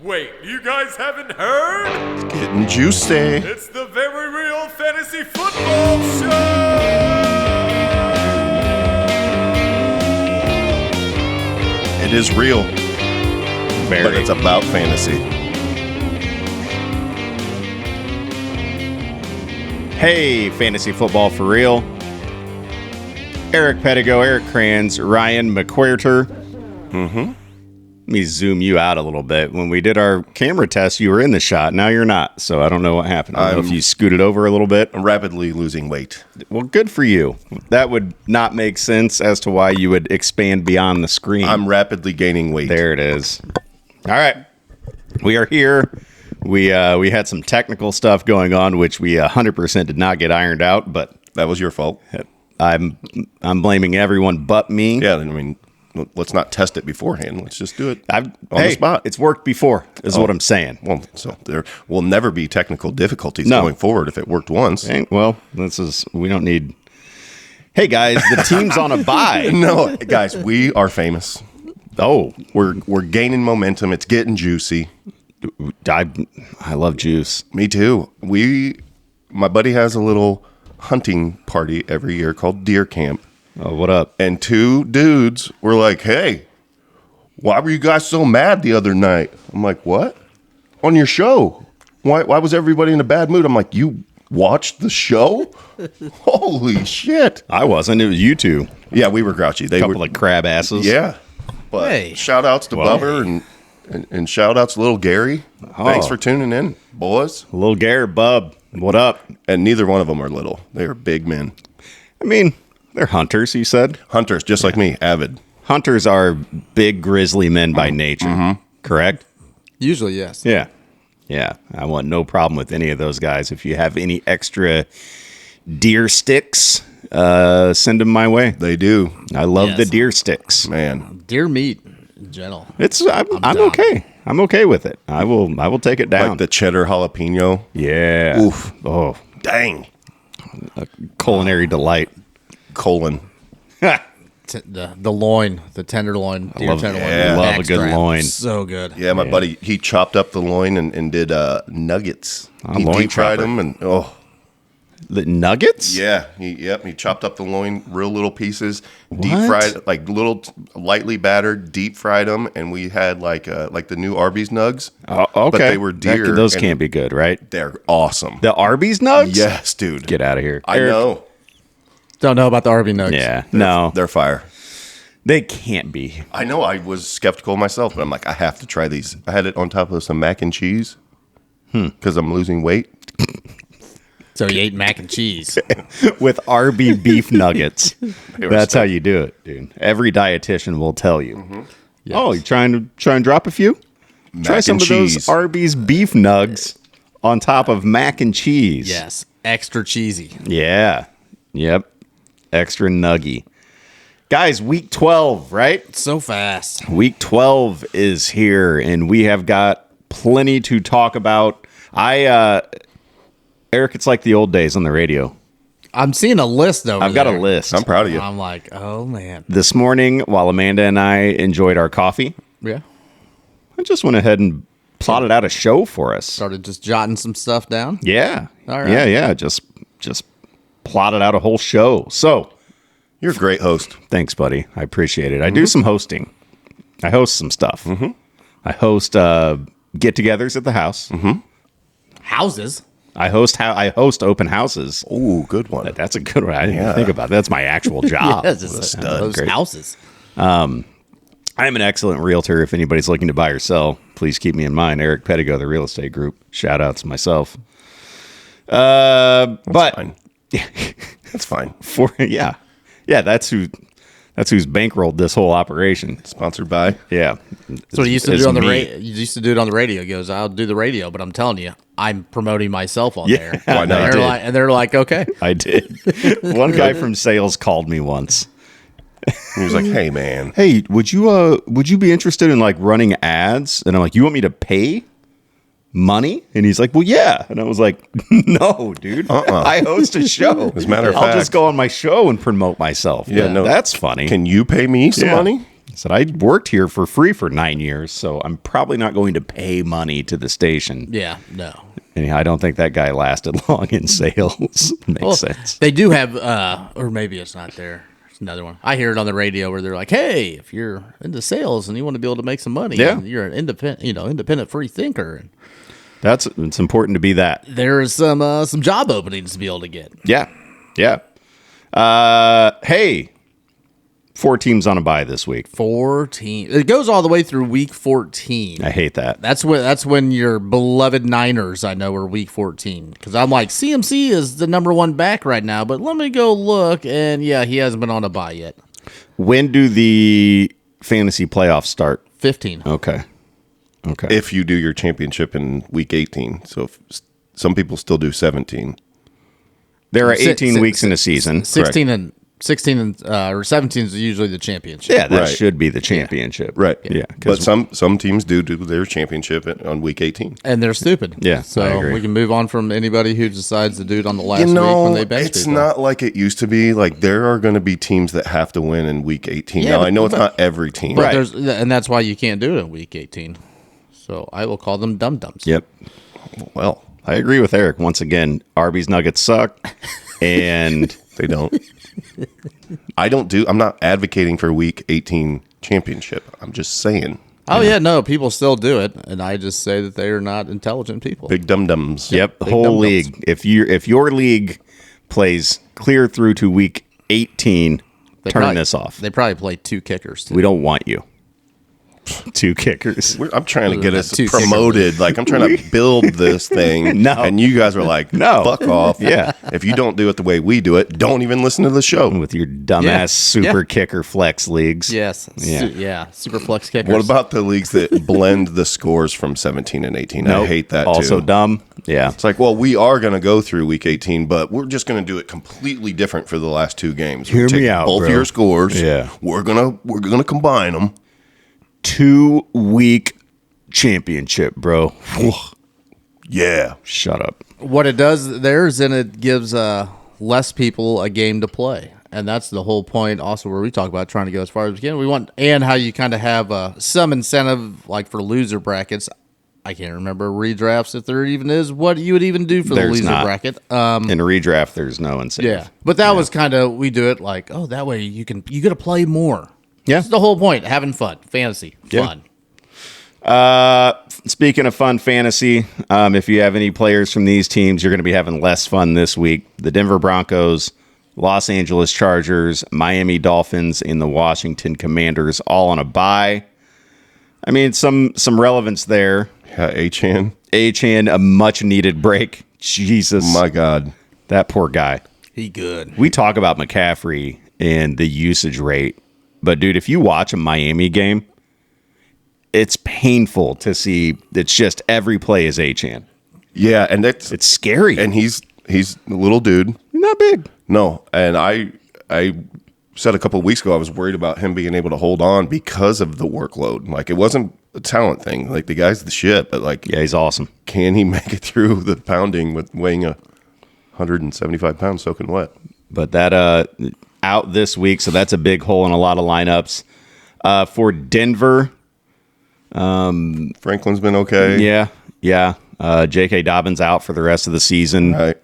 Wait, you guys haven't heard? It's getting juicy. It's the Very Real Fantasy Football Show! It is real, Very. but it's about fantasy. Hey, Fantasy Football for Real. Eric Pettigo, Eric Kranz, Ryan McQuarter. Mm-hmm. Let me zoom you out a little bit. When we did our camera test, you were in the shot. Now you're not, so I don't know what happened. I don't know if you scooted over a little bit. I'm rapidly losing weight. Well, good for you. That would not make sense as to why you would expand beyond the screen. I'm rapidly gaining weight. There it is. All right. We are here. We had some technical stuff going on, which we 100% did not get ironed out, but That was your fault. I'm blaming everyone but me. Yeah, I mean, let's not test it beforehand. Let's just do it on the spot. It's worked before, is what I'm saying. Well, so there will never be technical difficulties No. going forward if it worked once. Well, we don't need. Hey guys, the team's on a bye. No, guys, we are famous. Oh, We're gaining momentum. It's getting juicy. I love juice. Me too. My buddy has a little hunting party every year called Deer Camp. Oh, what up? And two dudes were like, "Hey, why were you guys so mad the other night?" I'm like, "What? On your show? Why was everybody in a bad mood?" I'm like, "You watched the show? Holy shit!" I wasn't. It was you two. Yeah, we were grouchy. They Couple were of crab asses. Yeah. But Hey. shout outs to Bubber and shout outs to little Gary. Thanks for tuning in, boys. Little Gare, bub. What up? And neither one of them are little. They are big men. I mean, they're hunters, you said? Hunters, just like me, avid. Hunters are big grizzly men by nature, correct? Usually, yes. Yeah. Yeah. I want no problem with any of those guys. If you have any extra deer sticks, send them my way. They do. I love the Yes. deer sticks. Man. Deer meat, gentle. I'm down. okay. I'm okay with it. I will take it down. Like the cheddar jalapeno. Yeah. Oof. Oh, Dang. culinary delight. Colon. The loin, the tenderloin, deer love- tenderloin. yeah. Love a back good strap. loin. So good. Yeah, my buddy, he chopped up the loin and did nuggets. He loin deep fried chopper. them and The nuggets? yeah, he chopped up the loin real little pieces, deep What? fried like little lightly battered, deep fried them, and we had like the new Arby's nugs. Oh, okay. But they were deer. Those and can't be good, right? They're awesome. The Arby's nugs? Yes, dude. Get out of here. I Eric- know. Don't know about the Arby nugs. Yeah. No, They're fire. they can't be. I know. I was skeptical myself, but I'm like, I have to try these. I had it on top of some mac and cheese because I'm losing weight. So you ate mac and cheese. With Arby beef nuggets. were That's how stuck. you do it, dude. Every dietitian will tell you. Yes. Oh, you try and drop a few? Try Mac some and of cheese. those Arby's beef nugs on top of mac and cheese. Yes. Extra cheesy. Yeah. Yep. Extra nuggy. Guys, week 12, right? So fast. Week 12 is here, and we have got plenty to talk about. Eric, it's like the old days on the radio. I'm seeing a list over I've got a there. list. I'm proud of you. I'm like, oh, man. This morning, while Amanda and I enjoyed our coffee, Yeah. I just went ahead and plotted out a show for us. Started just jotting some stuff down. Yeah. All right. Yeah. Just plotted out a whole show. So, You're a great host. thanks, buddy. I appreciate it. I do some hosting. I host some stuff. I host get-togethers at the house. Houses. I host open houses. Ooh, good one. That's a good one. I didn't even think about that. That's my actual job. Yes, it's those Great. houses. I'm an excellent realtor. If anybody's looking to buy or sell, please keep me in mind. Eric Pettigo, the real estate group. Shout out to myself. But Fine. That's fine. that's who's bankrolled this whole operation. Sponsored by. Yeah. That's what he used to It's do on the me. radio. You used to do it on the radio. He goes, I'll do the radio, but I'm telling you, I'm promoting myself on there. Why not? And they're like, okay. I did. One guy from sales called me once. He was like, "Hey, man, Hey, would you be interested in like running ads? And I'm like, you want me to pay money? And he's like, well, yeah. And I was like, no, dude. I host a show. As a matter of I'll fact- just go on my show and promote myself. Yeah, no. That's funny. can you pay me some Yeah. money?" I said, I worked here for free for 9 years, so I'm probably not going to pay money to the station. Yeah, no. Anyhow, I don't think that guy lasted long in sales. Makes sense. They do have, or maybe it's not there. It's another one. I hear it on the radio where they're like, "Hey, if you're into sales and you want to be able to make some money, and you're an independent free thinker." And it's important to be that. there is some job openings to be able to get. Yeah. Hey, 4 teams on a bye this week. 14. It goes all the way through week 14. I hate that. That's when your beloved Niners, I know, are week 14. Because I'm like, CMC is the number 1 back right now, but let me go look, and yeah, he hasn't been on a bye yet. When do the fantasy playoffs start? 15. Okay. If you do your championship in week 18. So some people still do 17. There are 18 weeks in a season. 16 and 17 is usually the championship. Yeah, that Right. should be the championship. Right. Yeah. But some teams do their championship on week 18. And they're stupid. Yeah, I So agree. we can move on from anybody who decides to do it on the last week when they bench it's people. not like it used to be. Like, there are going to be teams that have to win in week 18. Yeah, now, but- I know it's not every team. But and that's why you can't do it in week 18. So I will call them dum-dums. Yep. Well, I agree with Eric. Once again, Arby's nuggets suck. And they don't. I'm not advocating for week 18 championship. I'm just saying. Oh, yeah, no, people still do it. And I just say that they are not intelligent people. Big dum-dums. yep, the Big whole dum-dums. league. If your league plays clear through to week 18, turn this off. They probably play 2 kickers, too. We don't want you. 2 kickers. I'm trying to get us Two kicker promoted. Like, I'm trying to build this thing. No. And you guys are like, No. fuck off. Yeah. If you don't do it the way we do it, don't even listen to the show. With your dumbass Yeah. super Yeah. kicker flex leagues. Yes. Yeah. Super flex kickers. What about the leagues that blend the scores from 17 and 18? I Nope. hate that Also too. dumb. Yeah. It's like, well, we are going to go through week 18, but we're just going to do it completely different for the last 2 games. Hear We me take out, both bro. of your scores. Yeah. We're gonna combine them. 2-week championship, bro. Yeah. Shut up. What it does there is then it gives less people a game to play. And that's the whole point also where we talk about trying to go as far as we can. We want, and how you kind of have some incentive like for loser brackets. I can't remember redrafts if there even is what you would even do for the There's loser not. bracket. In a redraft, there's no incentive. Yeah. But that was kind of, we do it like, oh, that way you get to play more. Yeah. That's the whole point. Having fun. Fantasy. Yeah. Fun. Speaking of fun fantasy, if you have any players from these teams, you're going to be having less fun this week. The Denver Broncos, Los Angeles Chargers, Miami Dolphins, and the Washington Commanders all on a bye. I mean, some relevance there. Yeah, Achan. Achan, a much-needed break. Jesus. My God. That poor guy. He good. We talk about McCaffrey and the usage rate, but dude, if you watch a Miami game, it's painful to see. It's just every play is Achan. Yeah, and It's scary. and he's a little dude. Not big. No, and I said a couple of weeks ago I was worried about him being able to hold on because of the workload. Like, it wasn't a talent thing. Like, the guy's the shit, but like, Yeah, he's awesome. can he make it through the pounding with weighing 175 pounds soaking wet? But that out this week, so that's a big hole in a lot of lineups. For Denver, Franklin's been okay. yeah. J.K. Dobbins out for the rest of the season. Right.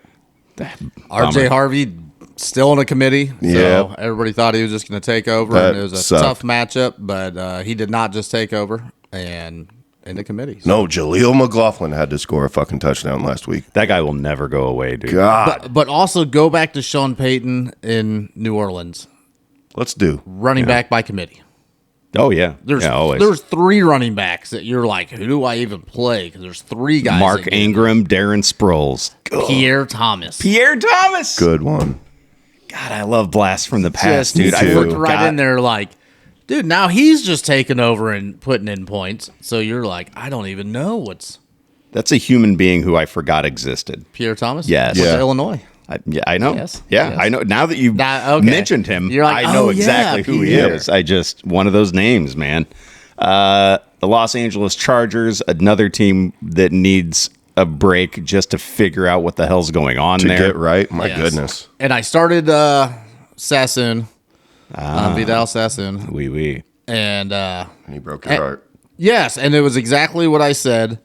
RJ Harvey still in a committee. So Yeah. everybody thought he was just going to take over. That And it was a sucked. tough matchup, but he did not just take over and in the committee. So- No, Jaleel McLaughlin had to score a fucking touchdown last week. That guy will never go away, dude. God. But also go back to Sean Payton in New Orleans, Let's do. running back by committee. Oh, yeah. There's always. there's 3 running backs that you're like, who do I even play? Because there's 3 guys. Mark that get- Ingram, Darren Sproles. Pierre Thomas. Pierre Thomas. Good one. God, I love Blast from the Past, Just dude. I too. looked right forgot. in there like, dude, now he's just taking over and putting in points. So you're like, I don't even know what's That's a human being who I forgot existed. Pierre Thomas. Yes. Went to Yeah. Illinois. I know. Yes. Yeah, Yes. I know. Now that you've Now, okay. mentioned him, You're like, I know oh, yeah, exactly who he Pierre. is. I just, one of those names, man. The Los Angeles Chargers, another team that needs a break just to figure out what the hell's going on To there. get right. My Yes. goodness. And I started Sassoon, Vidal Sassoon. Oui. And he broke your heart. yes, and it was exactly what I said.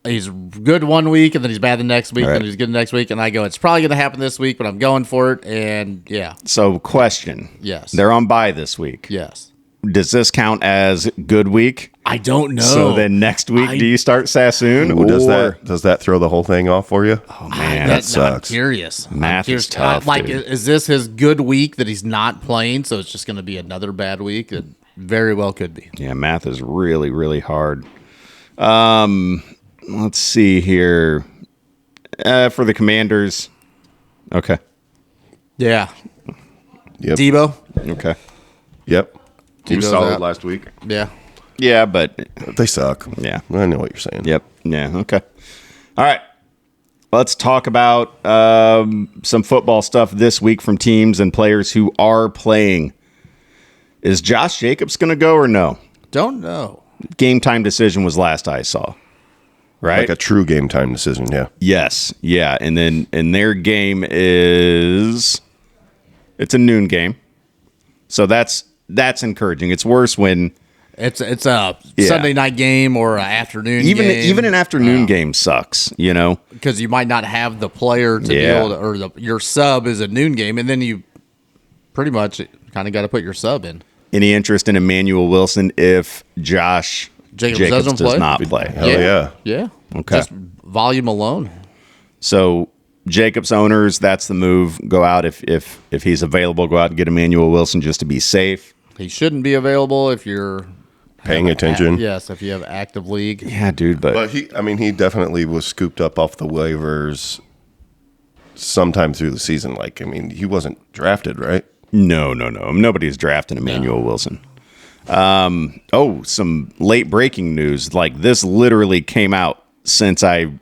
He's good one week, and then he's bad the next week, Right. and he's good the next week. And I go, it's probably going to happen this week, but I'm going for it. And yeah, So, question. Yes. They're on bye this week. yes. Does this count as good week? I don't know. So then next week, do you start Sassoon? Ooh, does that throw the whole thing off for you? Oh, man. that sucks. I'm curious. Math is tough, Like, dude. is this his good week that he's not playing? So it's just going to be another bad week? It very well could be. Yeah, math is really, really hard. Let's see here. For the Commanders. Okay. Yeah. Yep. Debo? Okay. Yep. He was Tebow's solid out. last week. Yeah. Yeah, but They suck. yeah. I know what you're saying. Yep. Yeah. Okay. All right. Let's talk about some football stuff this week from teams and players who are playing. Is Josh Jacobs going to go or no? Don't know. Game time decision was last I saw. Right? Like a true game time decision. Yeah. Yes. Yeah. And their game it's a noon game. So that's encouraging. It's worse when It's a Sunday night game or an afternoon game. even an afternoon game sucks, you know? Because you might not have the player to be Yeah. able to, or your sub is a noon game, and then you pretty much kind of got to put your sub in. Any interest in Emmanuel Wilson if Josh Jacobs doesn't does play? not play? Hell yeah. Yeah. Okay. Just volume alone. So Jacobs owners, that's the move. Go out if he's available, go out and get Emmanuel Wilson just to be safe. He shouldn't be available if you're Paying attention. yes, if you have active league. Yeah, dude, but He definitely was scooped up off the waivers sometime through the season. He wasn't drafted, right? no. Nobody's drafting Emmanuel Wilson. Some late breaking news. Like this literally came out since I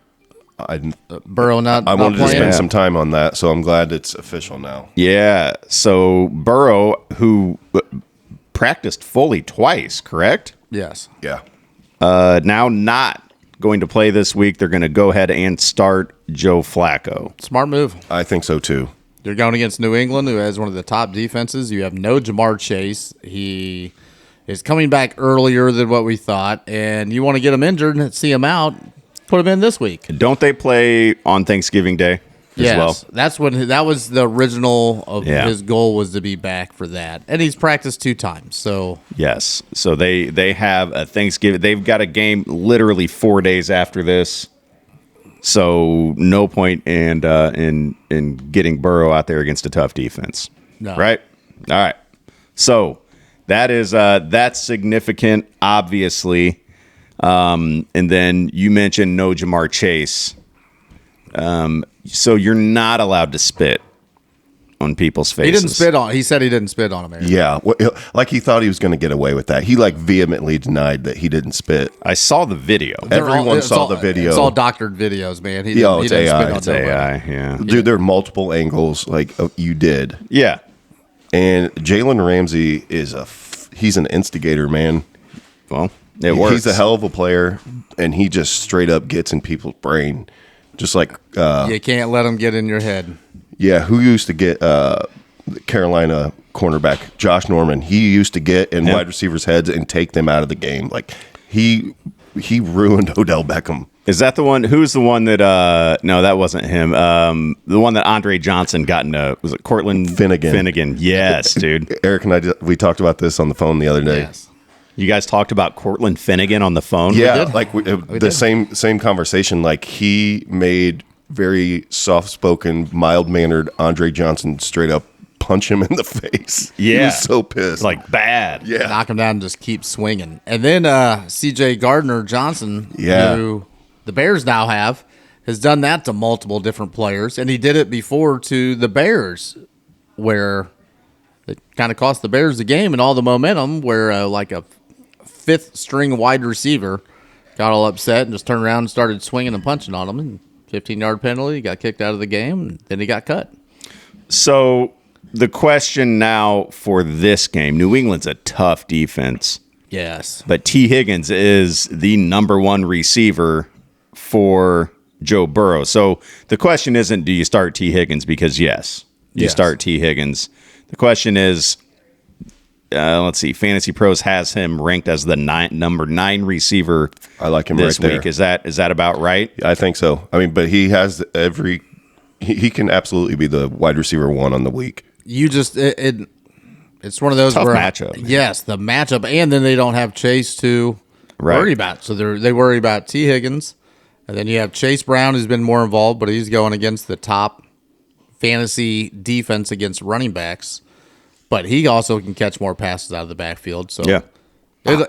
Burrow not I wanted to playing. spend some time on that, so I'm glad it's official now. Yeah. So Burrow, who practiced fully twice, correct? Yes. Yeah. Now not going to play this week. They're going to go ahead and start Joe Flacco. Smart move. I think so too. You're going against New England, who has one of the top defenses. You have no Jamar Chase. He is coming back earlier than what we thought, and you want to get him injured and see him out. Put him in this week. Don't they play on Thanksgiving Day as well? That's when that was the original of Yeah. his goal was to be back for that, and he's practiced 2 times. So Yes. So they have a Thanksgiving. They've got a game literally 4 days after this. So no point in getting Burrow out there against a tough defense. No. Right? All right. So that's significant, obviously. And then you mentioned no Jamar Chase. So you're not allowed to spit on people's faces. he didn't spit on. He said he didn't spit on him. Aaron. Yeah. Like he thought he was going to get away with that. He vehemently denied that he didn't spit. I saw the video. Everyone It's saw the video. It's all doctored videos, man. He Yeah, didn't, he it's didn't AI. spit on It's nobody. AI, yeah. Dude, there are multiple angles you did. Yeah. And Jalen Ramsey he's an instigator, man. Well, it works. He's a hell of a player, and he just straight up gets in people's brain. Just like, You can't let him get in your head. who used to get Carolina cornerback, Josh Norman. He used to get in Yeah. wide receivers' heads and take them out of the game. Like, he ruined Odell Beckham. Is that the one? Who's the one that? No, that wasn't him. The one that Andre Johnson got into, was it Cortland Finnegan. Finnegan. Yes, dude. Eric and I, we talked about this on the phone the other day. Yes. You guys talked about Cortland Finnegan on the phone. Yeah, did. like the did. same conversation. Like, he made very soft-spoken, mild-mannered Andre Johnson straight up punch him in the face. He Yeah. was so pissed. like bad. yeah, Knock him down and just keep swinging. And then C.J. Gardner-Johnson, Yeah. who the Bears now have, has done that to multiple different players. And he did it before to the Bears, where it kind of cost the Bears the game and all the momentum, where like a fifth-string wide receiver got all upset and just turned around and started swinging and punching on him. And 15-yard penalty, got kicked out of the game, and then he got cut. So the question now for this game, New England's a tough defense, Yes. but T. Higgins is the number one receiver for Joe Burrow. So the question isn't, do you start T. Higgins? Because yes, you Yes. start T. Higgins. The question is, let's see, Fantasy Pros has him ranked as the number 9 receiver. I like him this right there. week. Is that about right? I think so. I mean, but he has he can absolutely be the wide receiver 1 on the week. You just it's one of those Tough where matchup. Yes, the matchup, and then they don't have Chase to worry about. So they worry about T. Higgins, and then you have Chase Brown, who's been more involved, but he's going against the top fantasy defense against running backs. But he also can catch more passes out of the backfield. So Yeah.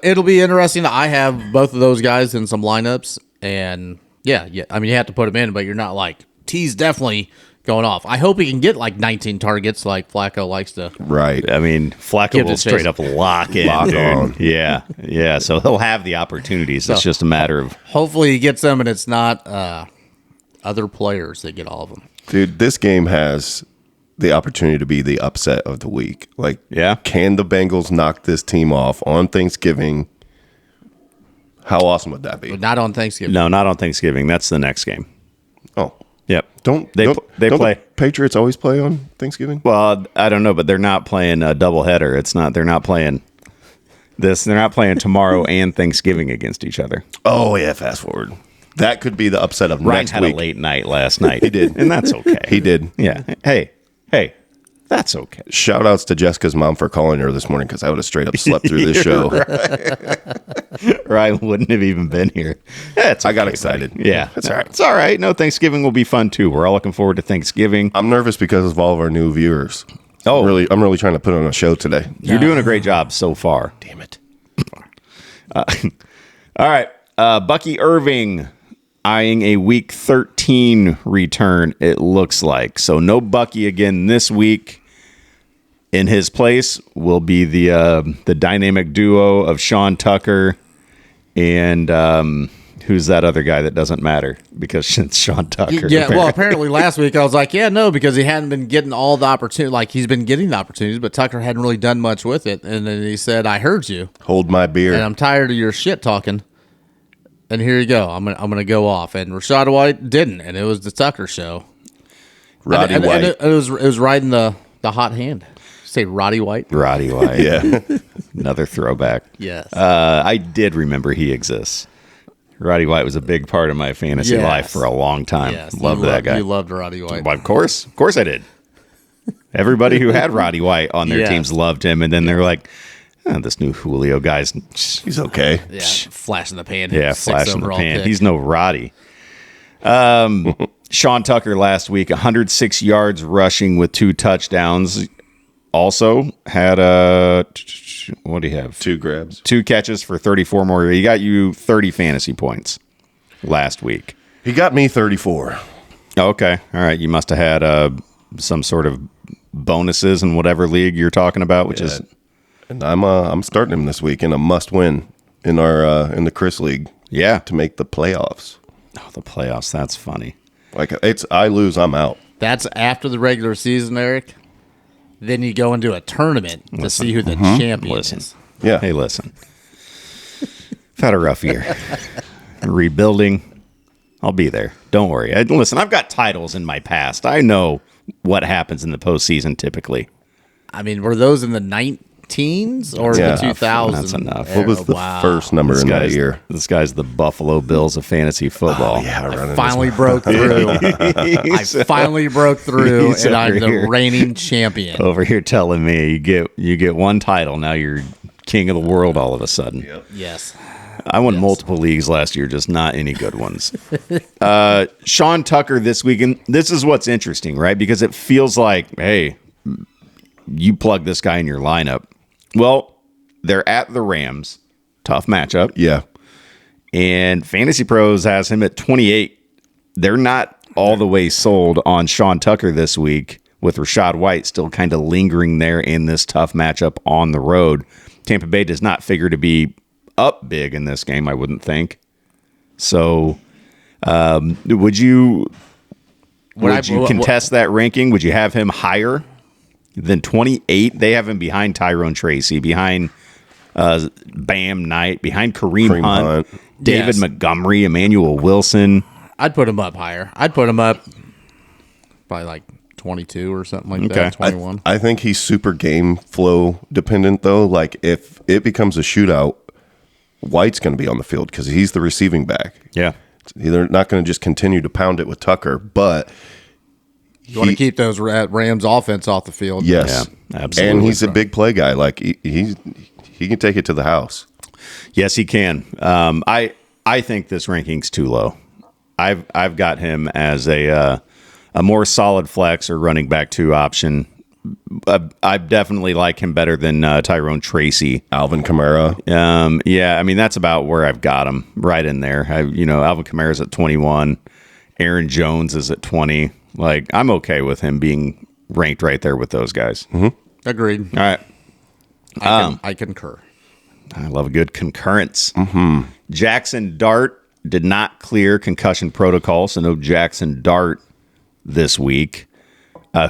it'll be interesting. I have both of those guys in some lineups, and yeah. I mean, you have to put them in, but you're not like T's definitely going off. I hope he can get like 19 targets like Flacco likes to. Right. I mean, Flacco Give will it to straight Chase. up lock in, Lock dude. on. Yeah. So he'll have the opportunities. It's just a matter of Hopefully he gets them, and it's not other players that get all of them. Dude, this game has the opportunity to be the upset of the week. Like, Yeah. can the Bengals knock this team off on Thanksgiving? How awesome would that be? But not on Thanksgiving. no, not on Thanksgiving. That's the next game. Oh, Yep. they Don't play? The Patriots always play on Thanksgiving? Well, I don't know, but they're not playing a doubleheader. It's not. They're not playing this. They're not playing tomorrow and Thanksgiving against each other. Oh yeah, fast forward. That could be the upset of Ryan next had week. a late night last night. He did. and that's okay. He did. Yeah. Hey, that's okay. Shout outs to Jessica's mom for calling her this morning because I would have straight up slept through this show. Ryan wouldn't have even been here. That's I got okay, excited. buddy. Yeah, That's all right. It's all right. No, Thanksgiving will be fun too. We're all looking forward to Thanksgiving. I'm nervous because of all of our new viewers. Oh. I'm really trying to put on a show today. You're doing a great job so far. Damn it. All right. Bucky Irving eyeing a week 13 return, it looks like. So no Bucky again this week. In his place will be the dynamic duo of Sean Tucker and who's that other guy that doesn't matter because it's Sean Tucker. Yeah, well, apparently last week I was like, yeah, no, because he hadn't been getting all the opportunity. Like, he's been getting the opportunities, but Tucker hadn't really done much with it. And then he said, I heard you, Hold my beer. and I'm tired of your shit talking. And here you go. I'm gonna go off. And Rashad White didn't, and it was the Tucker show. Roddy and, White. And it was riding the hot hand. Say Roddy White. Roddy White. Yeah. Another throwback. Yes. I did remember he exists. Roddy White was a big part of my fantasy Yes. life for a long time. Yes, Loved you that guy. You loved Roddy White. Well, of course I did. Everybody who had Roddy White on their Yeah. teams loved him, and then they're like, oh, this new Julio guy's, He's okay. Yeah, flash in the pan. yeah, 6 flash in the overall pan. pick. He's no Roddy. Sean Tucker last week, 106 yards rushing with 2 touchdowns. Also had what do you have? 2 grabs. 2 catches for 34 more. He got you 30 fantasy points last week. He got me 34. Okay. All right. You must have had some sort of bonuses in whatever league you're talking about, which is And I'm starting him this week in a must-win in our in the Chris League yeah. to make the playoffs. Oh, the playoffs. That's funny. Like I lose, I'm out. That's after the regular season, Eric. Then you go into a tournament to see who the champion Listen. is. Yeah. Hey, listen. I've had a rough year. Rebuilding. I'll be there. Don't worry. Listen, I've got titles in my past. I know what happens in the postseason typically. I mean, were those in the 19s or Yeah, the 2000s? that's enough. What was the first number in that year? This guy's the Buffalo Bills of fantasy football. Yeah, running Finally broke through. I finally broke through, He's and I'm over the here. reigning champion. Over here telling me you get one title, now you're king of the world all of a sudden. Yes. I won multiple leagues last year, just not any good ones. Sean Tucker this week, and this is what's interesting, right? Because it feels like, hey, you plug this guy in your lineup. Well, they're at the Rams. Tough matchup. Yeah. And Fantasy Pros has him at 28. They're not all the way sold on Sean Tucker this week, with Rashad White still kind of lingering there in this tough matchup on the road. Tampa Bay does not figure to be up big in this game, I wouldn't think. So, would you contest that ranking? Would you have him higher than 28? They have him behind Tyrone Tracy, behind Bam Knight, behind Kareem Hunt, David Yes. Montgomery, Emmanuel Wilson. I'd put him up higher. I'd put him up by like 22 or something like that, 21. I think he's super game flow dependent, though. Like, if it becomes a shootout, White's going to be on the field because he's the receiving back. Yeah. They're not going to just continue to pound it with Tucker, but You want to keep those Rams offense off the field. yes, Yeah, absolutely. And he's a big play guy. Like he can take it to the house. Yes, he can. I think this ranking's too low. I've got him as a more solid flex or running back 2 option. I definitely like him better than Tyrone Tracy. Alvin Kamara. Yeah, I mean that's about where I've got him, right in there. Alvin Kamara's at 21, Aaron Jones is at 20. Like I'm okay with him being ranked right there with those guys. Mm-hmm. Agreed. All right, I concur. I love a good concurrence. Mm-hmm. Jackson Dart did not clear concussion protocol, so no Jackson Dart this week.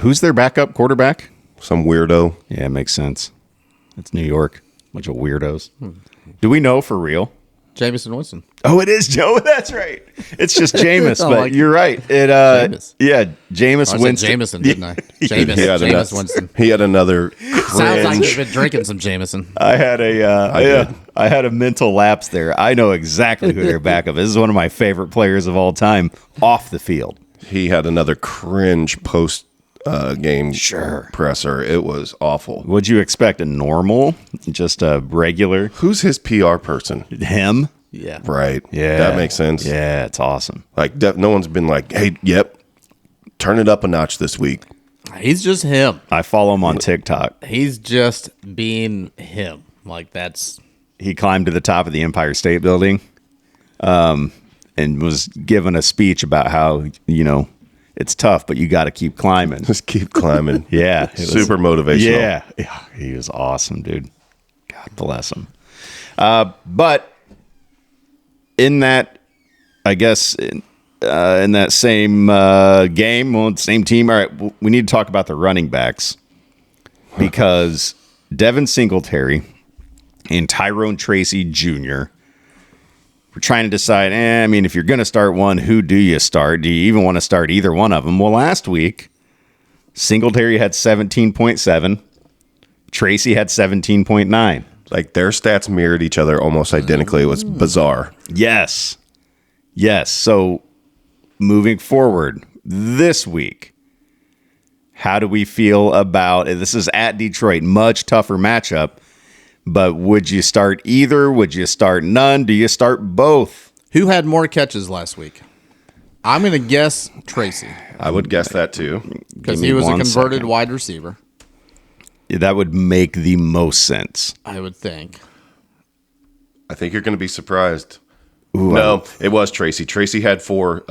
Who's their backup quarterback? Some weirdo. Yeah, it makes sense. It's New York. Bunch of weirdos. Do we know for real? Jameson Winston. Oh, it is Joe. That's right. It's just Jameis, Oh, but like- you're right. Jameis. Yeah, Jameis I said Winston. Jameson, didn't I? He Jameis had Winston. He had another Sounds like cringe. you've been drinking some Jameson. I had did. I had a mental lapse there. I know exactly who their backup is. This is one of my favorite players of all time off the field. He had another cringe post game presser. It was awful. Would you expect a normal, just a regular Who's his PR person? him? Yeah. Right. Yeah, That makes sense. Yeah, it's awesome. Like no one's been like, hey, yep, turn it up a notch this week. He's just him. I follow him on TikTok. He's just being him. Like that's He climbed to the top of the Empire State Building, and was given a speech about how it's tough, but you got to keep climbing. Just keep climbing. Yeah, it was- Super motivational. Yeah, he was awesome, dude. God bless him. But in that, I guess, in that same game, same team. All right, we need to talk about the running backs because Devin Singletary and Tyrone Tracy Jr. We're trying to decide, if you're going to start one, who do you start? Do you even want to start either one of them? Well, last week, Singletary had 17.7. Tracy had 17.9. Like their stats mirrored each other almost identically. It was bizarre. Yes. So moving forward this week, how do we feel about this? Is at Detroit, much tougher matchup. But would you start either? Would you start none? Do you start both? who had more catches last week. I'm going to guess Tracy I would guess that too. because Give me he was a one converted second. wide receiver. That would make the most sense. I would think. I think you're going to be surprised. No, it was Tracy. Tracy had 4.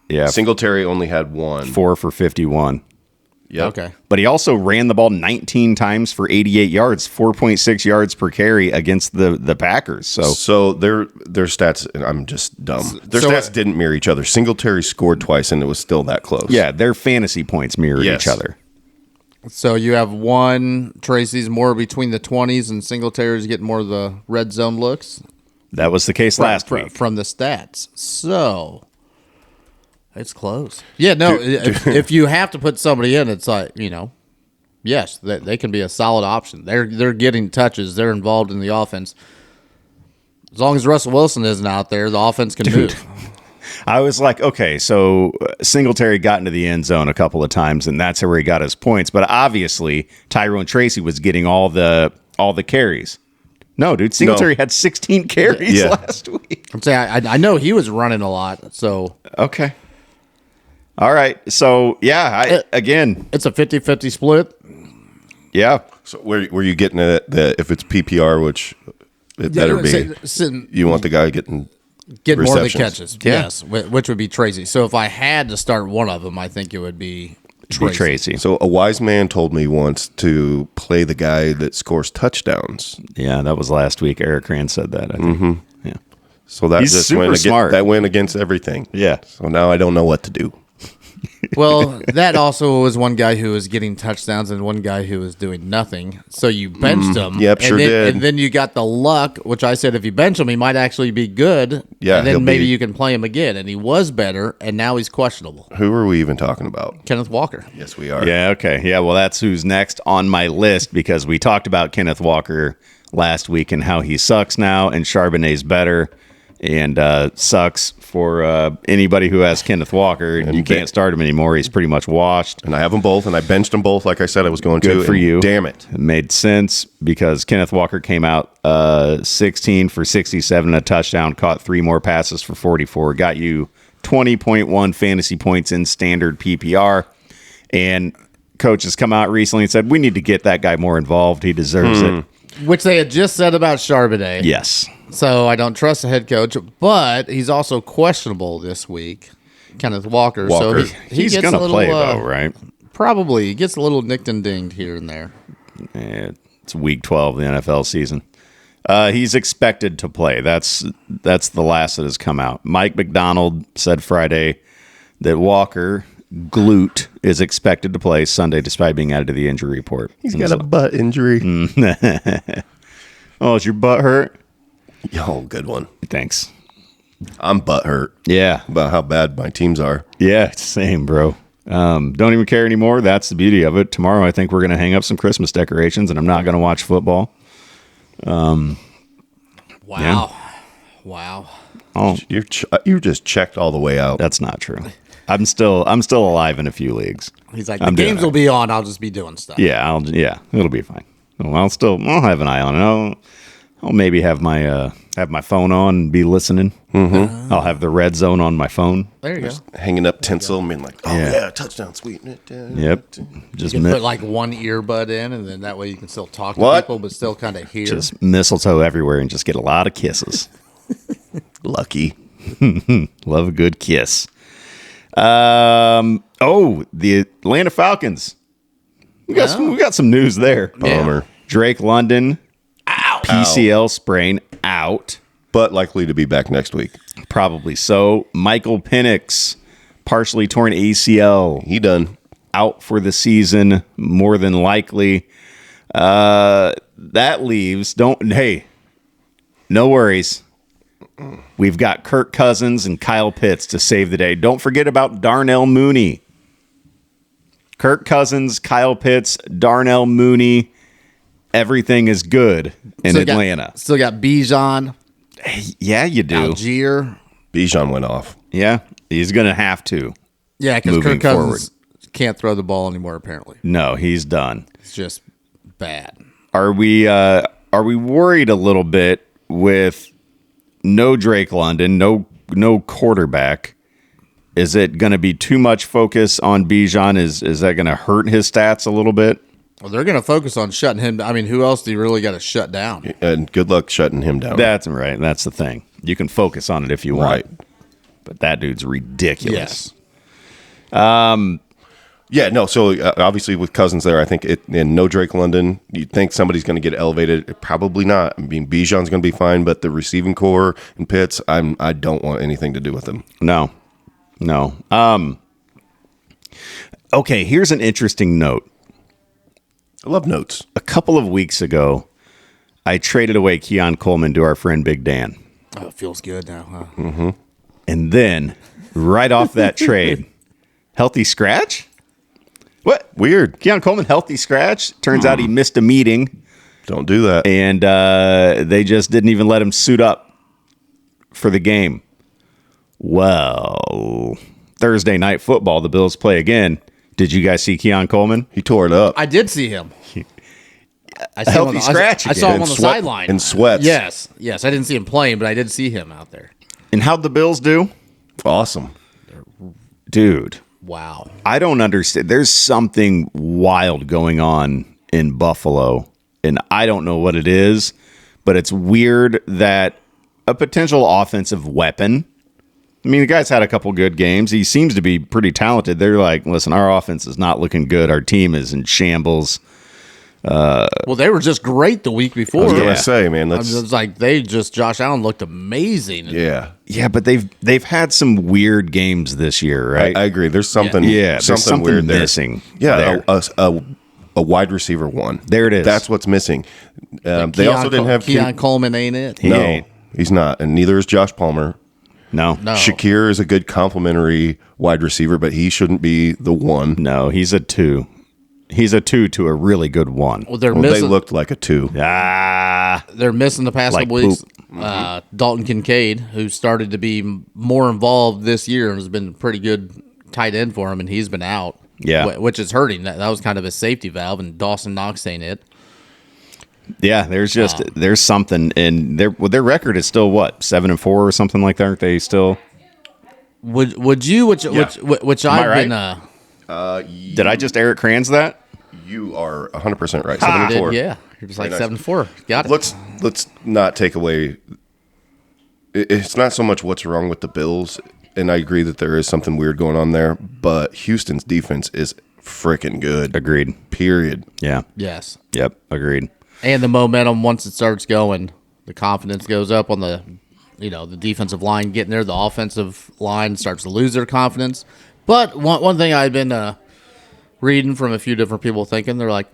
Yeah. Singletary only had 1. 4 for 51. Yep. Okay. But he also ran the ball 19 times for 88 yards, 4.6 yards per carry against the Packers. So their stats, I'm just dumb. Their So- stats didn't mirror each other. Singletary scored twice, and it was still that close. Yeah, their fantasy points mirror Yes. each other. So you have one, Tracy's more between the 20s, and Singletary's getting more of the red zone looks. That was the case last week. From the stats. So it's close. Yeah, no, if you have to put somebody in, it's like, yes, they can be a solid option. They're getting touches. They're involved in the offense. As long as Russell Wilson isn't out there, the offense can move. I was like, okay, so Singletary got into the end zone a couple of times, and that's where he got his points. But obviously, Tyrone Tracy was getting all the carries. No, dude, Singletary had 16 carries Yeah. last week. I'm saying I know he was running a lot, so Okay. All right. So, yeah, again, it's a 50-50 split. yeah. So were you getting at if it's PPR, which it better be? You want the guy getting Get more of the receptions. catches, Yeah. yes, which would be Tracy. So if I had to start one of them, I think it would be Tracy. Tracy. So a wise man told me once to play the guy that scores touchdowns. Yeah, that was last week. Eric Rand said that, I think. Yeah. So that He's just super went smart. that went against everything. Yeah. So now I don't know what to do. Well, that also was one guy who was getting touchdowns and one guy who was doing nothing. So you benched him. Yep, and sure then, did. And then you got the luck, which I said if you bench him, he might actually be good. Yeah, and he'll then maybe be- you can play him again. And he was better, and now he's questionable. Who are we even talking about? Kenneth Walker. Yes, we are. Yeah, okay. Yeah, well, that's who's next on my list because we talked about Kenneth Walker last week and how he sucks now and Charbonnet's better and sucks for anybody who has Kenneth Walker. And you can't start him anymore. He's pretty much washed. And I have them both, and I benched them both like I said I was going to. Good for and you. Damn it. It made sense because Kenneth Walker came out 16 for 67, a touchdown, caught 3 more passes for 44, got you 20.1 fantasy points in standard PPR. And coach has come out recently and said, we need to get that guy more involved. He deserves it. Which they had just said about Charbonnet. Yes. So I don't trust the head coach, but he's also questionable this week, Kenneth Walker. Walker. So He's gets going a to little, play, though, right? Probably. He gets a little nicked and dinged here and there. It's week 12 of the NFL season. He's expected to play. That's the last that has come out. Mike McDonald said Friday that Walker glute is expected to play Sunday despite being added to the injury report. He's got a butt injury. Oh, is your butt hurt? Oh, good one. Thanks. I'm butt hurt Yeah. about how bad my teams are. Yeah, same, bro. Don't even care anymore. That's the beauty of it. Tomorrow, I think we're going to hang up some Christmas decorations, and I'm not going to watch football. Wow. Yeah. Wow. Oh, You just checked all the way out. that's not true. I'm still alive in a few leagues. He's like, I'm the doing games it. will be on. I'll just be doing stuff. Yeah, it'll be fine. Well, I'll have an eye on it. I'll maybe have my phone on and be listening. Mm-hmm. I'll have the red zone on my phone. There you go. Hanging up tinsel and being like, oh, Yeah. yeah, touchdown, sweet. Yep. Just You can put like one earbud in, and then that way you can still talk to What? people, but still kind of hear. just mistletoe everywhere and just get a lot of kisses. Lucky. Love a good kiss. The Atlanta Falcons. We got some news there. Bummer. Drake London, PCL sprain, out. But likely to be back next week. Probably so. Michael Penix, partially torn ACL, He done. out for the season, more than likely. That leaves, no worries. We've got Kirk Cousins and Kyle Pitts to save the day. Don't forget about Darnell Mooney. Kirk Cousins, Kyle Pitts, Darnell Mooney. Everything is good in Still Atlanta. Still got Bijan, Yeah, you do. Algier. Bijan went off. Yeah, he's going to have to. Yeah, because Moving Kirk Cousins can't throw the ball anymore, apparently. No, he's done. It's just bad. Are we worried a little bit with no Drake London, no quarterback? Is it going to be too much focus on Bijan? Is that going to hurt his stats a little bit? Well, they're going to focus on shutting him. I mean, who else do you really got to shut down? And good luck shutting him down. That's right. That's the thing. You can focus on it if you want. Right. But that dude's ridiculous. Yes. Yeah, no. So obviously with Cousins there, I think and no Drake London. You think somebody's going to get elevated? Probably not. I mean, Bijan's going to be fine, but the receiving core and Pitts, I don't want anything to do with them. No. Okay, here's an interesting note. I love notes. A couple of weeks ago, I traded away Keon Coleman to our friend Big Dan. Oh, it feels good now, huh? And then, right off that trade, healthy scratch? What? Weird. Keon Coleman, healthy scratch? Turns out he missed a meeting, Don't do that. and they just didn't even let him suit up for the game. Well, Thursday night football, the Bills play again. Did you guys see Keon Coleman? He tore it up. I did see him. I healthy scratch I saw him again. on the Sweat- sideline. in sweats. Yes. I didn't see him playing, but I did see him out there. And how'd the Bills do? Awesome. Dude, Wow. I don't understand. There's something wild going on in Buffalo, and I don't know what it is, but it's weird that a potential offensive weapon. I mean, the guy's had a couple good games. He seems to be pretty talented. They're like, listen, our offense is not looking good. Our team is in shambles. Well, they were just great the week before. I was gonna say, man, I was like, Josh Allen looked amazing. Yeah, but they've had some weird games this year, right? I agree. There's something, there's something weird missing. there. Yeah, there. a wide receiver one. There it is. That's what's missing. They also didn't have Keon Coleman, ain't it? He ain't. He's not, and neither is Josh Palmer. No. Shakir is a good complementary wide receiver, but he shouldn't be the one. No, he's a 2. He's a 2 to a really good 1. Well, They looked like a 2. They're missing the past Like couple weeks. Dalton Kincaid, who started to be more involved this year and has been a pretty good tight end for him, and he's been out. Yeah. Which is hurting. That was kind of a safety valve, and Dawson Knox ain't it. Yeah, there's something, and their record is still what, 7-4 or something like that. Aren't they still? Would you, which I've right? been, Did I just Eric Kranz that? You are 100% right. I 7-4. did, yeah, you're just like Very nice. 7-4. Got it. Let's not take away. It's not so much what's wrong with the Bills, and I agree that there is something weird going on there. But Houston's defense is freaking good. Agreed. Period. Yeah. Yes, Yep. Agreed. and the momentum once it starts going, the confidence goes up on the defensive line getting there. The offensive line starts to lose their confidence. But one thing I've been reading from a few different people thinking, they're like,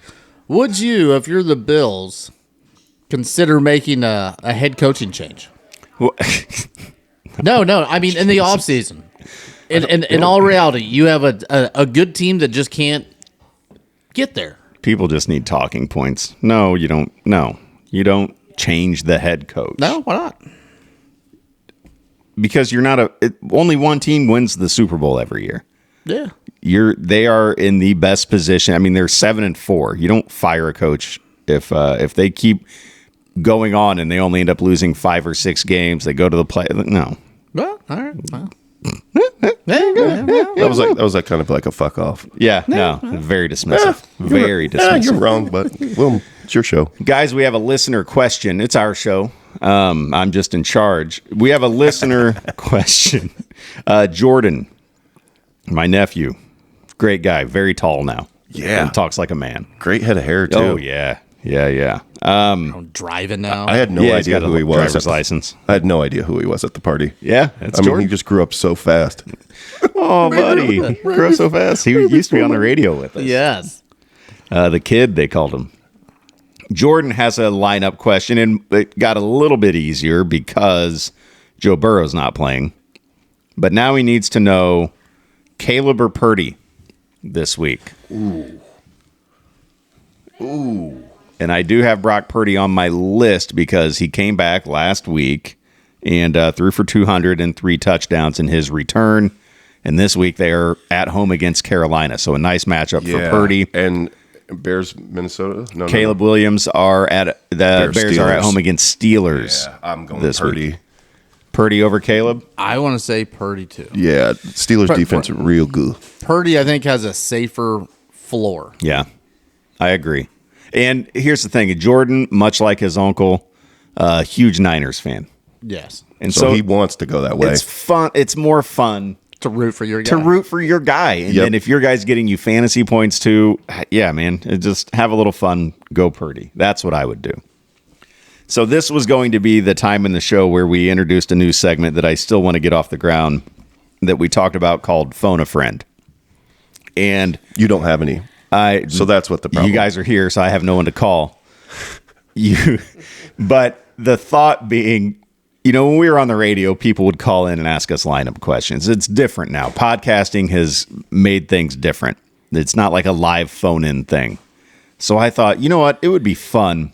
would you, if you're the Bills, consider making a head coaching change? Well, No, I mean in the offseason. In all reality, you have a good team that just can't get there. people just need talking points. No, you don't. No, you don't change the head coach. No, why not? Because you're not only one team wins the Super Bowl every year. Yeah. They are in the best position. I mean, they're 7-4. You don't fire a coach if they keep going on and they only end up losing 5 or 6 games. They go to the play. No. Well, all right. Well. That was like kind of like a fuck off. Yeah. No. Very dismissive. Very dismissive. You're wrong, but well, it's your show. Guys, we have a listener question. It's our show. I'm just in charge. We have a listener question. Jordan, my nephew, great guy, very tall now. Yeah. And talks like a man. Great head of hair too. Oh, yeah. Yeah. I'm driving now. I had no Yeah, he's idea got a who he was. driver's license. I had no idea who he was at the party. Yeah, that's I mean, Jordan. he just grew up so fast. Oh, buddy. Grew up so fast. He used to be on the radio with us. Yes. The kid, they called him. Jordan has a lineup question, and it got a little bit easier because Joe Burrow's not playing. But now he needs to know Caleb or Purdy this week. Ooh. And I do have Brock Purdy on my list because he came back last week and threw for 200 and 3 touchdowns in his return. And this week they are at home against Carolina. So a nice matchup for Purdy. And Bears, Minnesota? No, Caleb Williams are at the Bears are at Steelers. home against Steelers. Yeah, I'm going this Purdy. week. Purdy over Caleb? I want to say Purdy too. Yeah, Steelers defense is real good. Purdy, I think, has a safer floor. Yeah, I agree. And here's the thing. Jordan, much like his uncle, huge Niners fan. Yes. And So he wants to go that way. it's fun. It's more fun To root for your guy. to root for your guy. And Yep. then if your guy's getting you fantasy points too, yeah, man, just have a little fun. Go Purdy. That's what I would do. So this was going to be the time in the show where we introduced a new segment that I still want to get off the ground that we talked about called Phone a Friend. And You don't have any. So that's what the problem. you guys are here, so I have no one to call. But the thought being, when we were on the radio, people would call in and ask us lineup questions. It's different now. Podcasting has made things different. It's not like a live phone-in thing. So I thought, you know what? It would be fun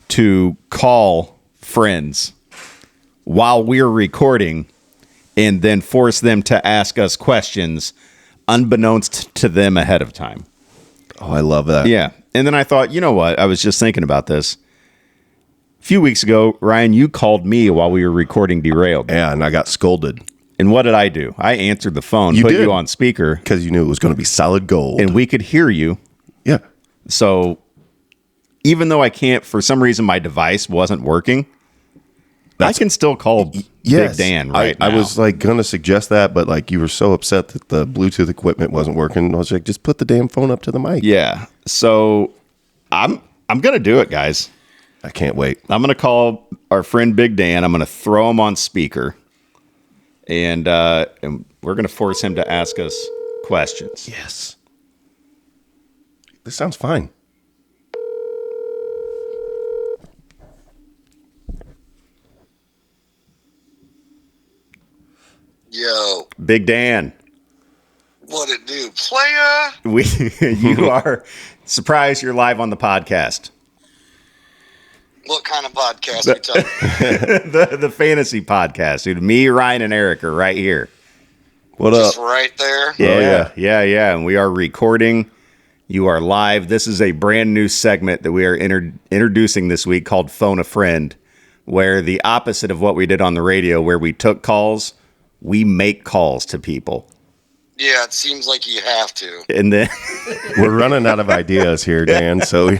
to call friends while we're recording and then force them to ask us questions unbeknownst to them ahead of time. Oh, I love that. Yeah. And then I thought, you know what? I was just thinking about this. A few weeks ago, Ryan, you called me while we were recording Derailed. Yeah, and I got scolded And what did I do? I answered the phone, You put did. you on speaker, because you knew it was going to be solid gold. and we could hear you. Yeah. So even though I can't, for some reason, my device wasn't working, I can still call Yes. Big Dan right now. I was like going to suggest that, but like you were so upset that the Bluetooth equipment wasn't working. I was like, just put the damn phone up to the mic. Yeah. So I'm gonna do it, guys. I can't wait. I'm gonna call our friend Big Dan. I'm gonna throw him on speaker, and we're gonna force him to ask us questions. Yes. This sounds fine. Yo, Big Dan, what it do, playa? you are surprised you're live on the podcast. What kind of podcast we talking? the fantasy podcast, dude. Me, Ryan, and Eric are right here. What Just up? right there. Yeah. And we are recording. You are live. This is a brand new segment that we are introducing this week called Phone a Friend, where the opposite of what we did on the radio, where we took calls, we make calls to people. Yeah, it seems like you have to. And then We're running out of ideas here, Dan, so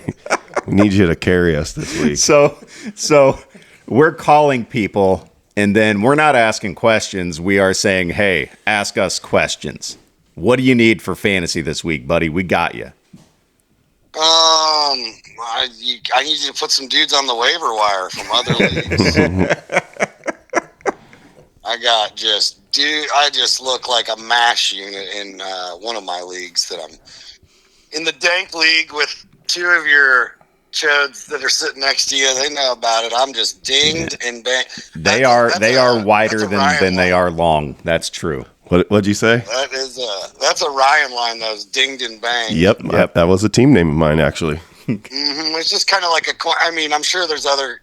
we need you to carry us this week. so we're calling people, and then we're not asking questions. We are saying, hey, ask us questions. What do you need for fantasy this week, buddy? We got you. I need you to put some dudes on the waiver wire from other leagues. I just look like a mash unit in one of my leagues that I'm in, the dank league with two of your chodes that are sitting next to you. They know about it. I'm just dinged and banged. They are wider than they are long. That's true. What'd you say? That's a Ryan line, those dinged and banged. Yep. That was a team name of mine, actually. It's just kind of like I'm sure there's other,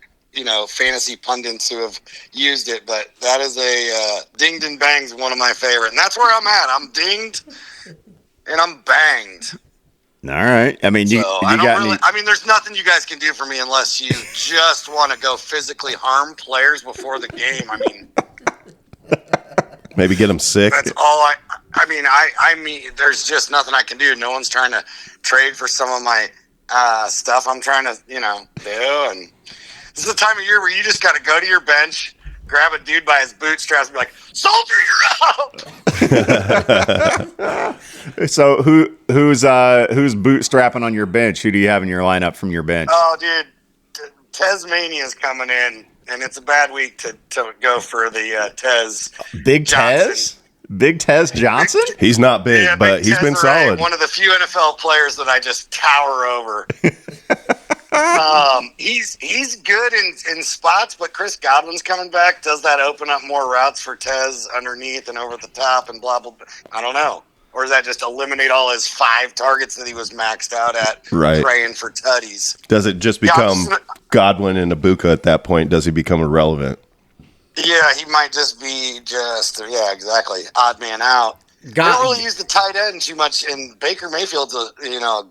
fantasy pundits who have used it, but that is a dinged and banged, one of my favorite. And that's where I'm at. I'm dinged and I'm banged. All right. I mean, there's nothing you guys can do for me unless you just want to go physically harm players before the game. I mean, maybe get them sick. that's all I mean, there's just nothing I can do. No one's trying to trade for some of my stuff I'm trying to, do. And this is the time of year where you just got to go to your bench, grab a dude by his bootstraps and be like, "Soldier, you're out." So who's bootstrapping on your bench? Who do you have in your lineup from your bench? Oh, dude, Tasmania's coming in, and it's a bad week to go for the Tez. Big Johnson. Tez? Big Tez Johnson? He's not big, but he's been solid. One of the few NFL players that I just tower over. He's good in spots, but Chris Godwin's coming back. Does that open up more routes for Tez underneath and over the top and blah, blah, blah? I don't know. Or does that just eliminate all his 5 targets that he was maxed out at praying for tutties? Does it just become Godwin and Ibuka at that point? Does he become irrelevant? Yeah, he might just be exactly. Odd man out. We don't really use the tight end too much, and Baker Mayfield's a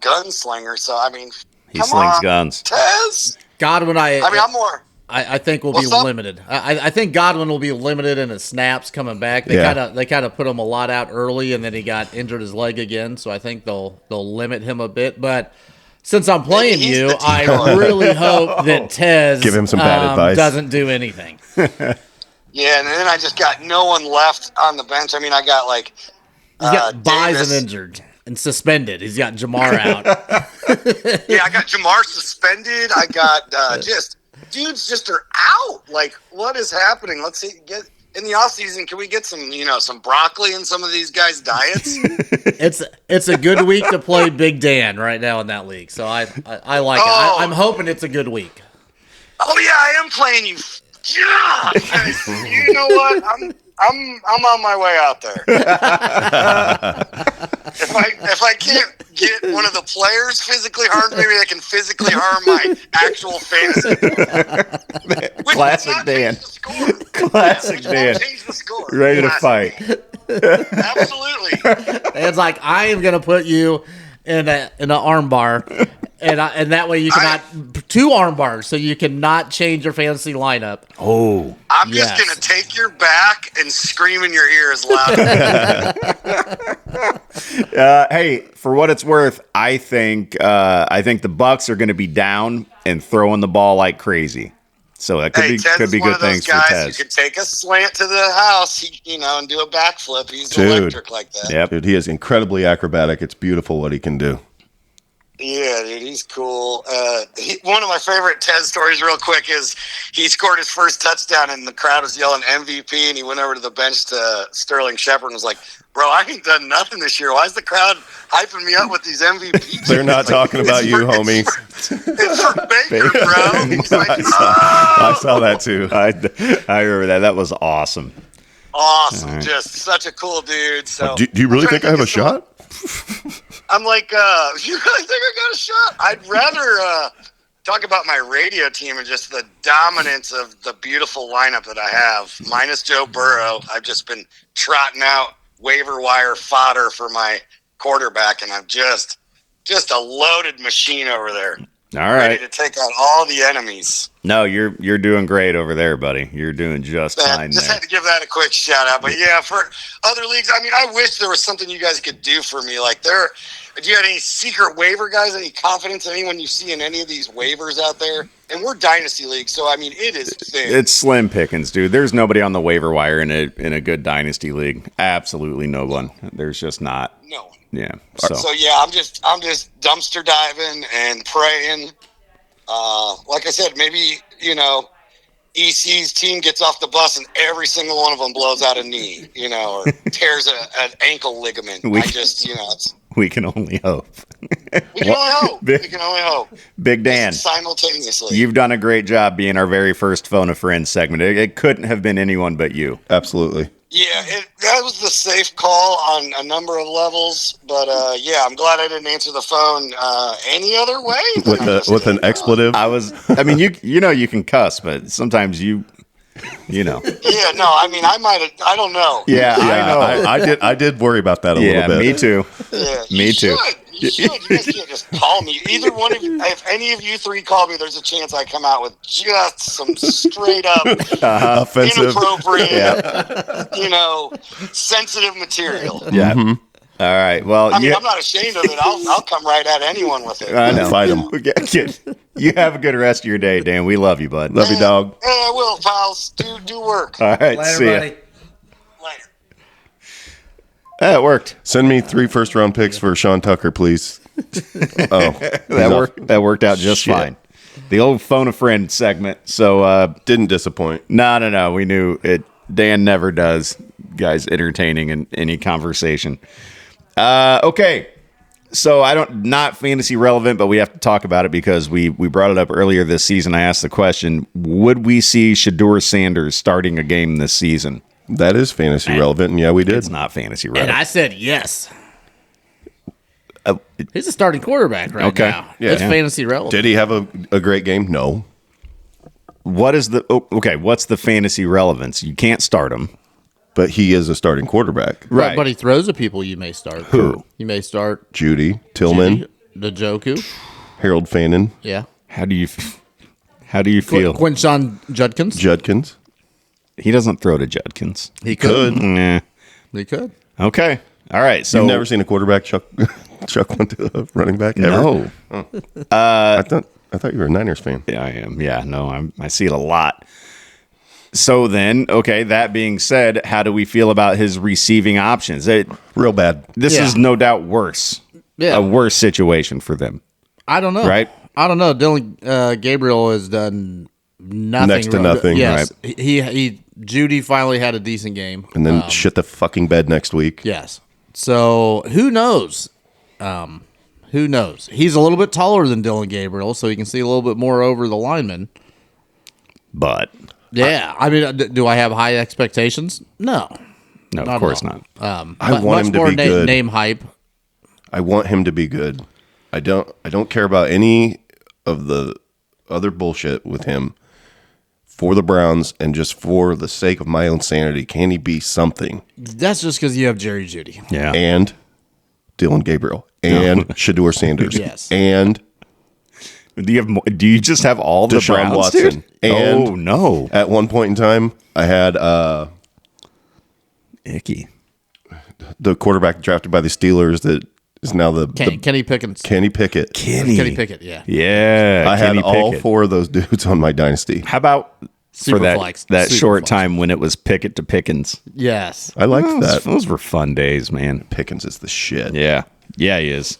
gunslinger, so I mean, He slings guns. Tez. Godwin, I'm more. I think will be limited. I think Godwin will be limited in his snaps coming back. They kind of put him a lot out early, and then he got injured his leg again. So I think they'll limit him a bit. But since I'm playing you, I really hope that Tez give him some bad advice. Doesn't do anything. Yeah, and then I just got no one left on the bench. I mean, I got he's got Bison injured and suspended. He's got Jamar out. Yeah, I got Jamar suspended. I got dudes just are out. Like, what is happening? Let's see. Get in the off season. Can we get some broccoli in some of these guys' diets? It's a good week to play Big Dan right now in that league. So I like it. I'm hoping it's a good week. Oh yeah, I am playing you. Yeah, you know what? I'm on my way out there. If I can't get one of the players physically harmed, maybe I can physically harm my actual fantasy. Classic Dan. Classic Dan. Change the score. Ready to fight. Absolutely. It's like I am going to put you in an arm bar, and that way you cannot 2 arm bars, so you cannot change your fantasy lineup. Oh, I'm just going to take your back and scream in your ears loud. Hey, for what it's worth, I think the Bucks are going to be down and throwing the ball like crazy. So that could be good things for Tez. You could take a slant to the house, and do a backflip. He's electric like that. Yep. Dude, he is incredibly acrobatic. It's beautiful what he can do. Yeah, dude, he's cool. One of my favorite Ted stories, real quick, is he scored his first touchdown and the crowd was yelling MVP, and he went over to the bench to Sterling Shepard and was like, "Bro, I ain't done nothing this year. Why is the crowd hyping me up with these MVPs?" They're not talking about you, homie. It's for Baker, bro. He's like, I saw that too. I remember that. That was awesome. awesome, Right. just such a cool dude. So, Do you really think I have a shot? I'm like, you really think I got a shot? I'd rather talk about my radio team and just the dominance of the beautiful lineup that I have, minus Joe Burrow. I've just been trotting out waiver wire fodder for my quarterback, and I'm just a loaded machine over there. All Ready right. to take out all the enemies. No, you're doing great over there, buddy. You're doing just fine Just there. had to give that a quick shout out. But yeah, for other leagues, I mean, I wish there was something you guys could do for me. Like, do you have any secret waiver guys? Any confidence in anyone you see in any of these waivers out there? And we're dynasty league, so I mean, it is thin. It's slim pickings, dude. There's nobody on the waiver wire in a good dynasty league. Absolutely no one. There's just not. No one. Yeah. So yeah, I'm just dumpster diving and praying. Like I said, maybe EC's team gets off the bus and every single one of them blows out a knee, or tears an ankle ligament. We can only hope. We can only hope. We can only hope. Big Dan, Simultaneously. you've done a great job being our very first Phone a Friend segment. It couldn't have been anyone but you. Absolutely. Yeah, that was the safe call on a number of levels, but yeah, I'm glad I didn't answer the phone any other way. With an expletive. I mean, you can cuss, but sometimes you know. Yeah, no, I mean, I don't know. Yeah, I know. I did worry about that a little bit. Me too. Yeah, Me too. You should. You guys can't just call me. Either one of you, if any of you three call me, there's a chance I come out with just some straight up Offensive. inappropriate, sensitive material. Yeah. Mm-hmm. All right. Well, I mean, I'm not ashamed of it. I'll come right at anyone with it. I know. Fight 'em. You have a good rest of your day, Dan. We love you, bud. Love you, dog. Hey, I will, pals. Do work. All right. Later, See ya. buddy. Later. It worked. Send me 3 first-round picks for Sean Tucker, please. Oh, That worked out just Shit. fine. The old Phone a Friend segment. So Didn't disappoint. no. We knew it. Dan never does guys entertaining in any conversation. Okay. So not fantasy relevant, but we have to talk about it because we brought it up earlier this season. I asked the question, would we see Shedeur Sanders starting a game this season? That is fantasy relevant, and yeah, we did. It's not fantasy And relevant. I said yes. He's a starting quarterback right Okay. now. Yeah. It's fantasy relevant. Did he have a great game? No. What's the fantasy relevance? You can't start him. But he is a starting quarterback. Right. But he throws at people you may start. Who? You may start Judy, Tillman, the Joku. Harold Fannin, Yeah. How do you feel? Quinshawn Judkins. Judkins. He doesn't throw to Judkins. He could. Nah. He could. Okay. All right. So You've never seen a quarterback chuck one to a running back ever? no. I thought you were a Niners fan. Yeah, I am. Yeah, no, I see it a lot. So then, okay, that being said, how do we feel about his receiving options? Real bad. This Yeah. is no doubt worse. Yeah. A worse situation for them. I don't know. Right? I don't know. Dylan Gabriel has done nothing. Next to wrong. nothing, Yes. He Judy finally had a decent game. And then shit the fucking bed next week. Yes. So who knows? Who knows? He's a little bit taller than Dylan Gabriel, so he can see a little bit more over the lineman. But Yeah. I mean, do I have high expectations? No. no, Not of at course all. not. I But want much him to more be good. Name hype. I want him to be good. I don't care about any of the other bullshit with him. For the Browns and just for the sake of my own sanity, can he be something? That's just because you have Jerry Judy. Yeah. And Dylan Gabriel and Shedeur Sanders. Yes. And Do you just have all the Deshaun Browns, Watson. dude? And oh no, at one point in time, I had icky. the quarterback drafted by the Steelers that is now the Kenny Pickens. Kenny Pickett. Kenny Pickett, yeah. Yeah, I had Kenny all Pickett. 4 of those dudes on my dynasty. How about for that Superflex. that short Superflex. time when it was Pickett to Pickens? Yes. I liked that. Those were fun days, man. Pickens is the shit. Yeah, he is.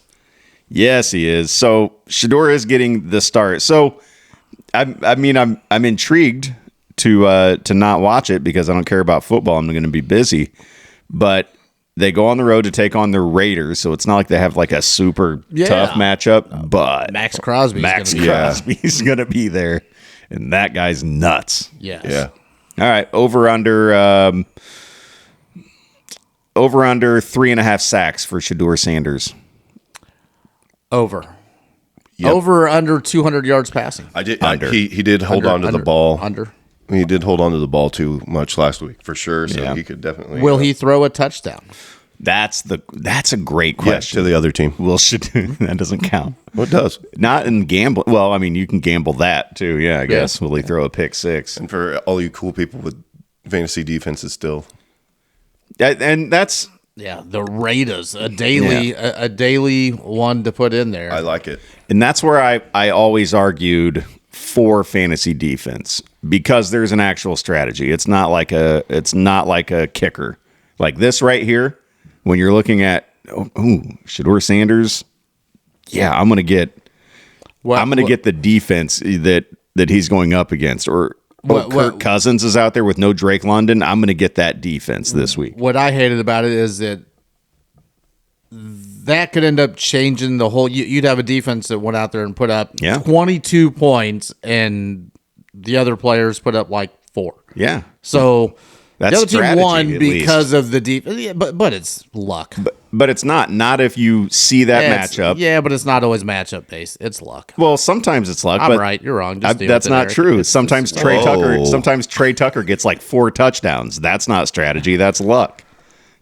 Yes, he is. So Shedeur is getting the start. So I'm intrigued to not watch it because I don't care about football. I'm going to be busy. But they go on the road to take on the Raiders, so it's not like they have like a super tough matchup. But Max Crosby's going to be there, and that guy's nuts. Yes. Yeah. All right, over under 3.5 sacks for Shedeur Sanders. Over. Yep. Over under 200 yards passing. I did. Under. He did hold on to the ball. Under. He did hold on to the ball too much last week for sure. So Yeah. he could definitely. Will he throw a touchdown? That's a great Yeah, question. to the other team. Will Shedeur that doesn't count. Well, it does. Not in gambling. Well, I mean, you can gamble that too. Yeah, I guess. Will he throw a pick six? And for all you cool people with fantasy defenses, still. And that's Yeah, the Raiders, a daily one to put in there. I like it. And that's where I always argued for fantasy defense because there's an actual strategy. It's not like a kicker. Like this right here, when you're looking at Shedeur Sanders, yeah, I'm gonna get the defense that he's going up against. Or Kirk Cousins is out there with no Drake London. I'm gonna get that defense this week. What I hated about it is that could end up changing the whole. You'd have a defense that went out there and put up 22 points, and the other players put up like 4. Yeah. So That's the other team strategy, won at because of the defense. Yeah, but it's luck. But it's not if you see that matchup. Yeah, but it's not always matchup based. It's luck. Well, sometimes it's luck. I'm but right. You're wrong. Just deal that's with it, not Eric. true. Sometimes Oh. Trey Tucker gets like 4 touchdowns. That's not strategy. That's luck.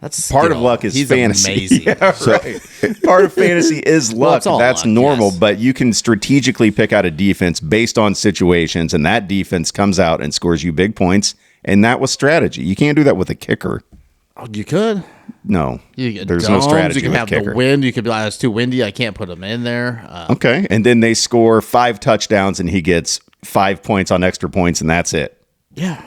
That's Part of skill. luck is He's fantasy. Amazing. Yeah, right. Part of fantasy is luck. it's all That's luck, normal, yes. but you can strategically pick out a defense based on situations, and that defense comes out and scores you big points, and that was strategy. You can't do that with a kicker. Oh, you could. No, You get there's domes, no strategy You can with have kicker. the wind. You could be like, it's too windy. I can't put him in there. Okay, and then they score 5 touchdowns, and he gets 5 points on extra points, and that's it. Yeah.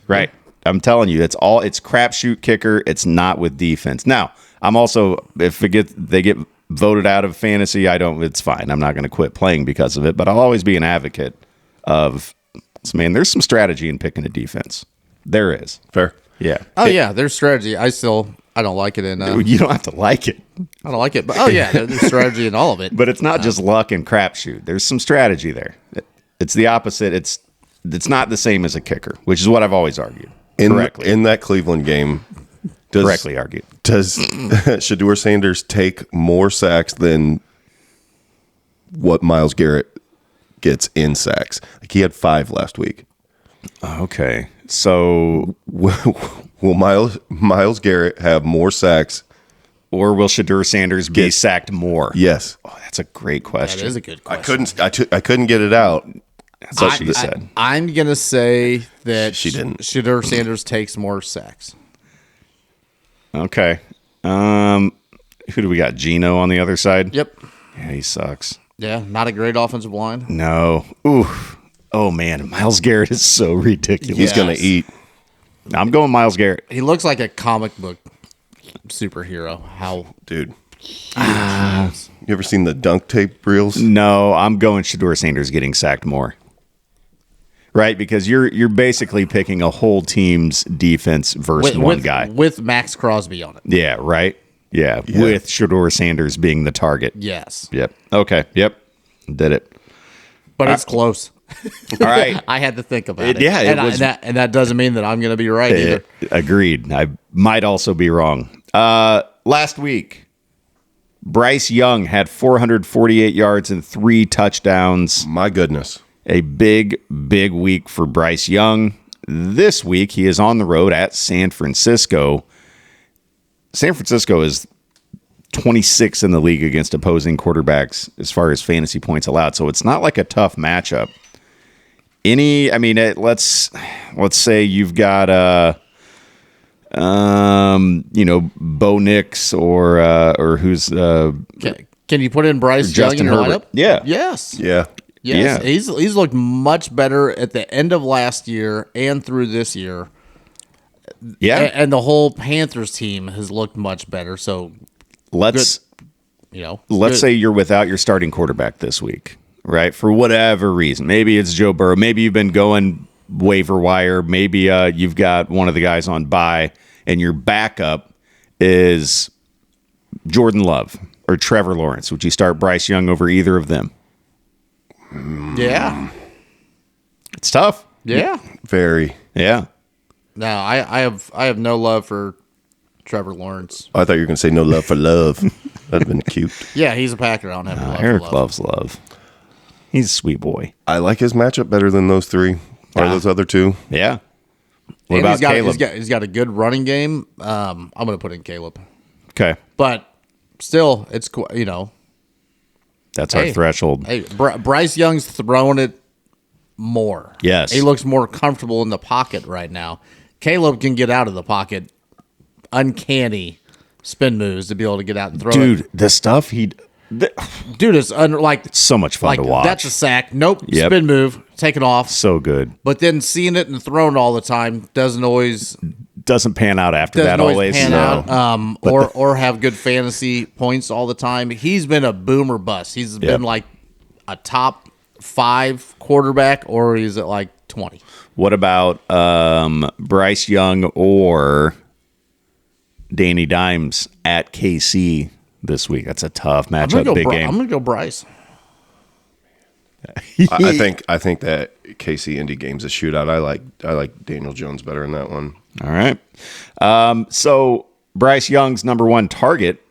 Right. I'm telling you, it's crapshoot kicker. It's not with defense. Now, I'm also, if they get voted out of fantasy, it's fine. I'm not going to quit playing because of it, but I'll always be an advocate of, man, there's some strategy in picking a defense. There is. Fair. Yeah. Oh, yeah. There's strategy. I don't like it in. You don't have to like it, I don't like it. But, there's strategy in all of it. but it's not just luck and crapshoot. There's some strategy there. It's the opposite. It's not the same as a kicker, which is what I've always argued. Correctly. In that Cleveland game, Correctly argued. Does Shedeur Sanders take more sacks than what Myles Garrett gets in sacks? Like he had 5 last week. Okay. So, Will Myles Garrett have more sacks? or will Shedeur Sanders be sacked more? Yes. Oh, that's a great question. That is a good question. I couldn't get it out. That's what she said. I'm going to say that She didn't. Shedeur Sanders takes more sacks. Okay. Who do we got? Geno on the other side? Yep. Yeah, he sucks. Yeah, not a great offensive line. No. Ooh. Oh, man. Myles Garrett is so ridiculous. He's going to eat. I'm going Myles Garrett. He looks like a comic book superhero. How Dude. You ever seen the dunk tape reels? No, I'm going Shedeur Sanders getting sacked more. Right? Because you're basically picking a whole team's defense versus one guy. with Max Crosby on it. Yeah, right? Yeah, with Shedeur Sanders being the target. Yes, Yep. Okay. Yep. Did it. but it's close. All right. I had to think about it. Yeah, it and was- that doesn't mean that I'm going to be right either. Agreed. I might also be wrong. Last week, Bryce Young had 448 yards and 3 touchdowns. My goodness. A big, big week for Bryce Young. This week, he is on the road at San Francisco. San Francisco is 26th in the league against opposing quarterbacks as far as fantasy points allowed. So it's not like a tough matchup. Let's say you've got Bo Nix or who's Can you put in Bryce Young in Justin your Herbert. lineup? Yeah. Yes. Yeah. Yes. Yeah. He's looked much better at the end of last year and through this year. Yeah. And the whole Panthers team has looked much better. So Let's let's say you're without your starting quarterback this week, right? For whatever reason. Maybe it's Joe Burrow. Maybe you've been going waiver wire. Maybe you've got one of the guys on bye, and your backup is Jordan Love or Trevor Lawrence. Would you start Bryce Young over either of them? Yeah. It's tough. Yeah. Very. Yeah. No, I have no love for Trevor Lawrence. I thought you were going to say no love for love. That'd have been cute. Yeah, he's a Packer. I don't have no love Eric for love. loves love. He's a sweet boy. I like his matchup better than those three or those other two. Yeah. What And about Caleb? He's got a good running game. I'm going to put in Caleb. Okay. But still, it's, That's our threshold. Hey, Bryce Young's throwing it more. Yes. He looks more comfortable in the pocket right now. Caleb can get out of the pocket. Uncanny spin moves to be able to get out and throw it. Dude, the stuff Dude, it's so much fun to watch. That's a sack. Nope. Yep. Spin move. Take it off. So good. But then seeing it and throwing it all the time doesn't always Pan out after that always. pan out. Or have good fantasy points all the time. He's been a boomer bust. He's been like a top 5 quarterback, or he's at like 20. What about Bryce Young or Danny Dimes at KC this week? That's a tough matchup. Big game. I'm gonna go Bryce. I think that KC Indy game's a shootout. I like Daniel Jones better in that one. All right. So Bryce Young's number 1 target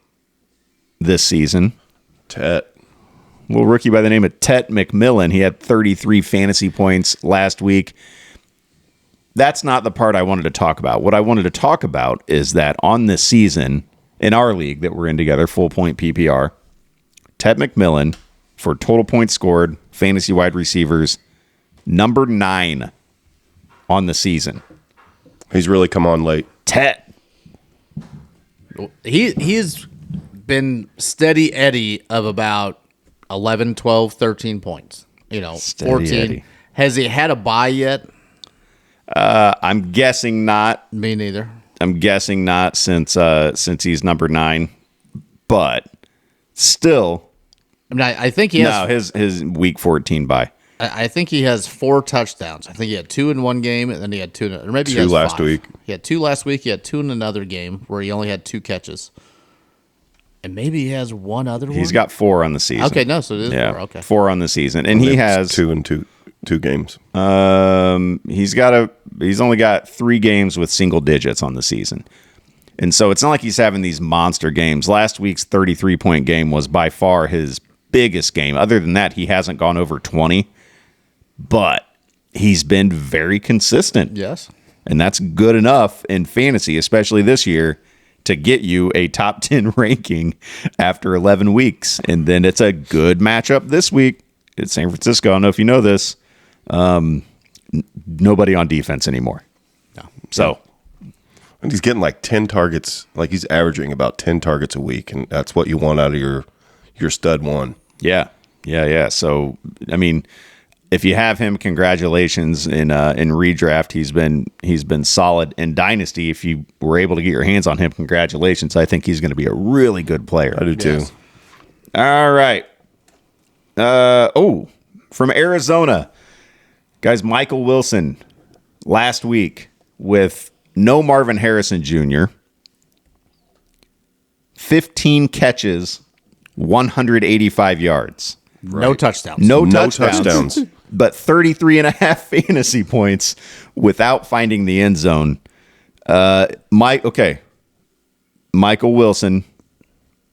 this season. Tet. Little rookie by the name of Tet McMillian. He had 33 fantasy points last week. That's not the part I wanted to talk about. What I wanted to talk about is that on this season, in our league that we're in together, full point PPR, Tet McMillian, for total points scored, fantasy wide receivers, number 9 on the season. He's really come on late. Tet. He's been steady Eddie of about 11, 12, 13 points. Steady 14. Eddie. Has he had a bye yet? I'm guessing not. Me neither. I'm guessing not since he's number 9. But still, I mean, I think he has. No, his week 14 bye. I think he has 4 touchdowns. I think he had 2 in one game, and then he had 2, or maybe he 2 has last 5. week. He had 2 last week. He had 2 in another game where he only had 2 catches, and maybe he has 1 other one. He's got 4 on the season. Okay, no, so it is 4. Okay, 4 on the season, and he has 2 in 2 games. He's only got 3 games with single digits on the season. And so it's not like he's having these monster games. Last week's 33-point game was by far his biggest game. Other than that, he hasn't gone over 20, but he's been very consistent. Yes. And that's good enough in fantasy, especially this year, to get you a top 10 ranking after 11 weeks. And then it's a good matchup this week. It's San Francisco. I don't know if you know this. Nobody on defense anymore. No. So, And he's getting like 10 targets. Like he's averaging about 10 targets a week, and that's what you want out of your stud one. yeah. So, I mean, if you have him, congratulations in redraft. He's been solid in dynasty. If you were able to get your hands on him, congratulations. I think he's going to be a really good player. I do too. Yes. All right. From Arizona, guys, Michael Wilson last week with no Marvin Harrison Jr., 15 catches, 185 yards. No touchdowns. No No touchdowns, touchdowns. but 33 and a half fantasy points without finding the end zone. Michael Wilson,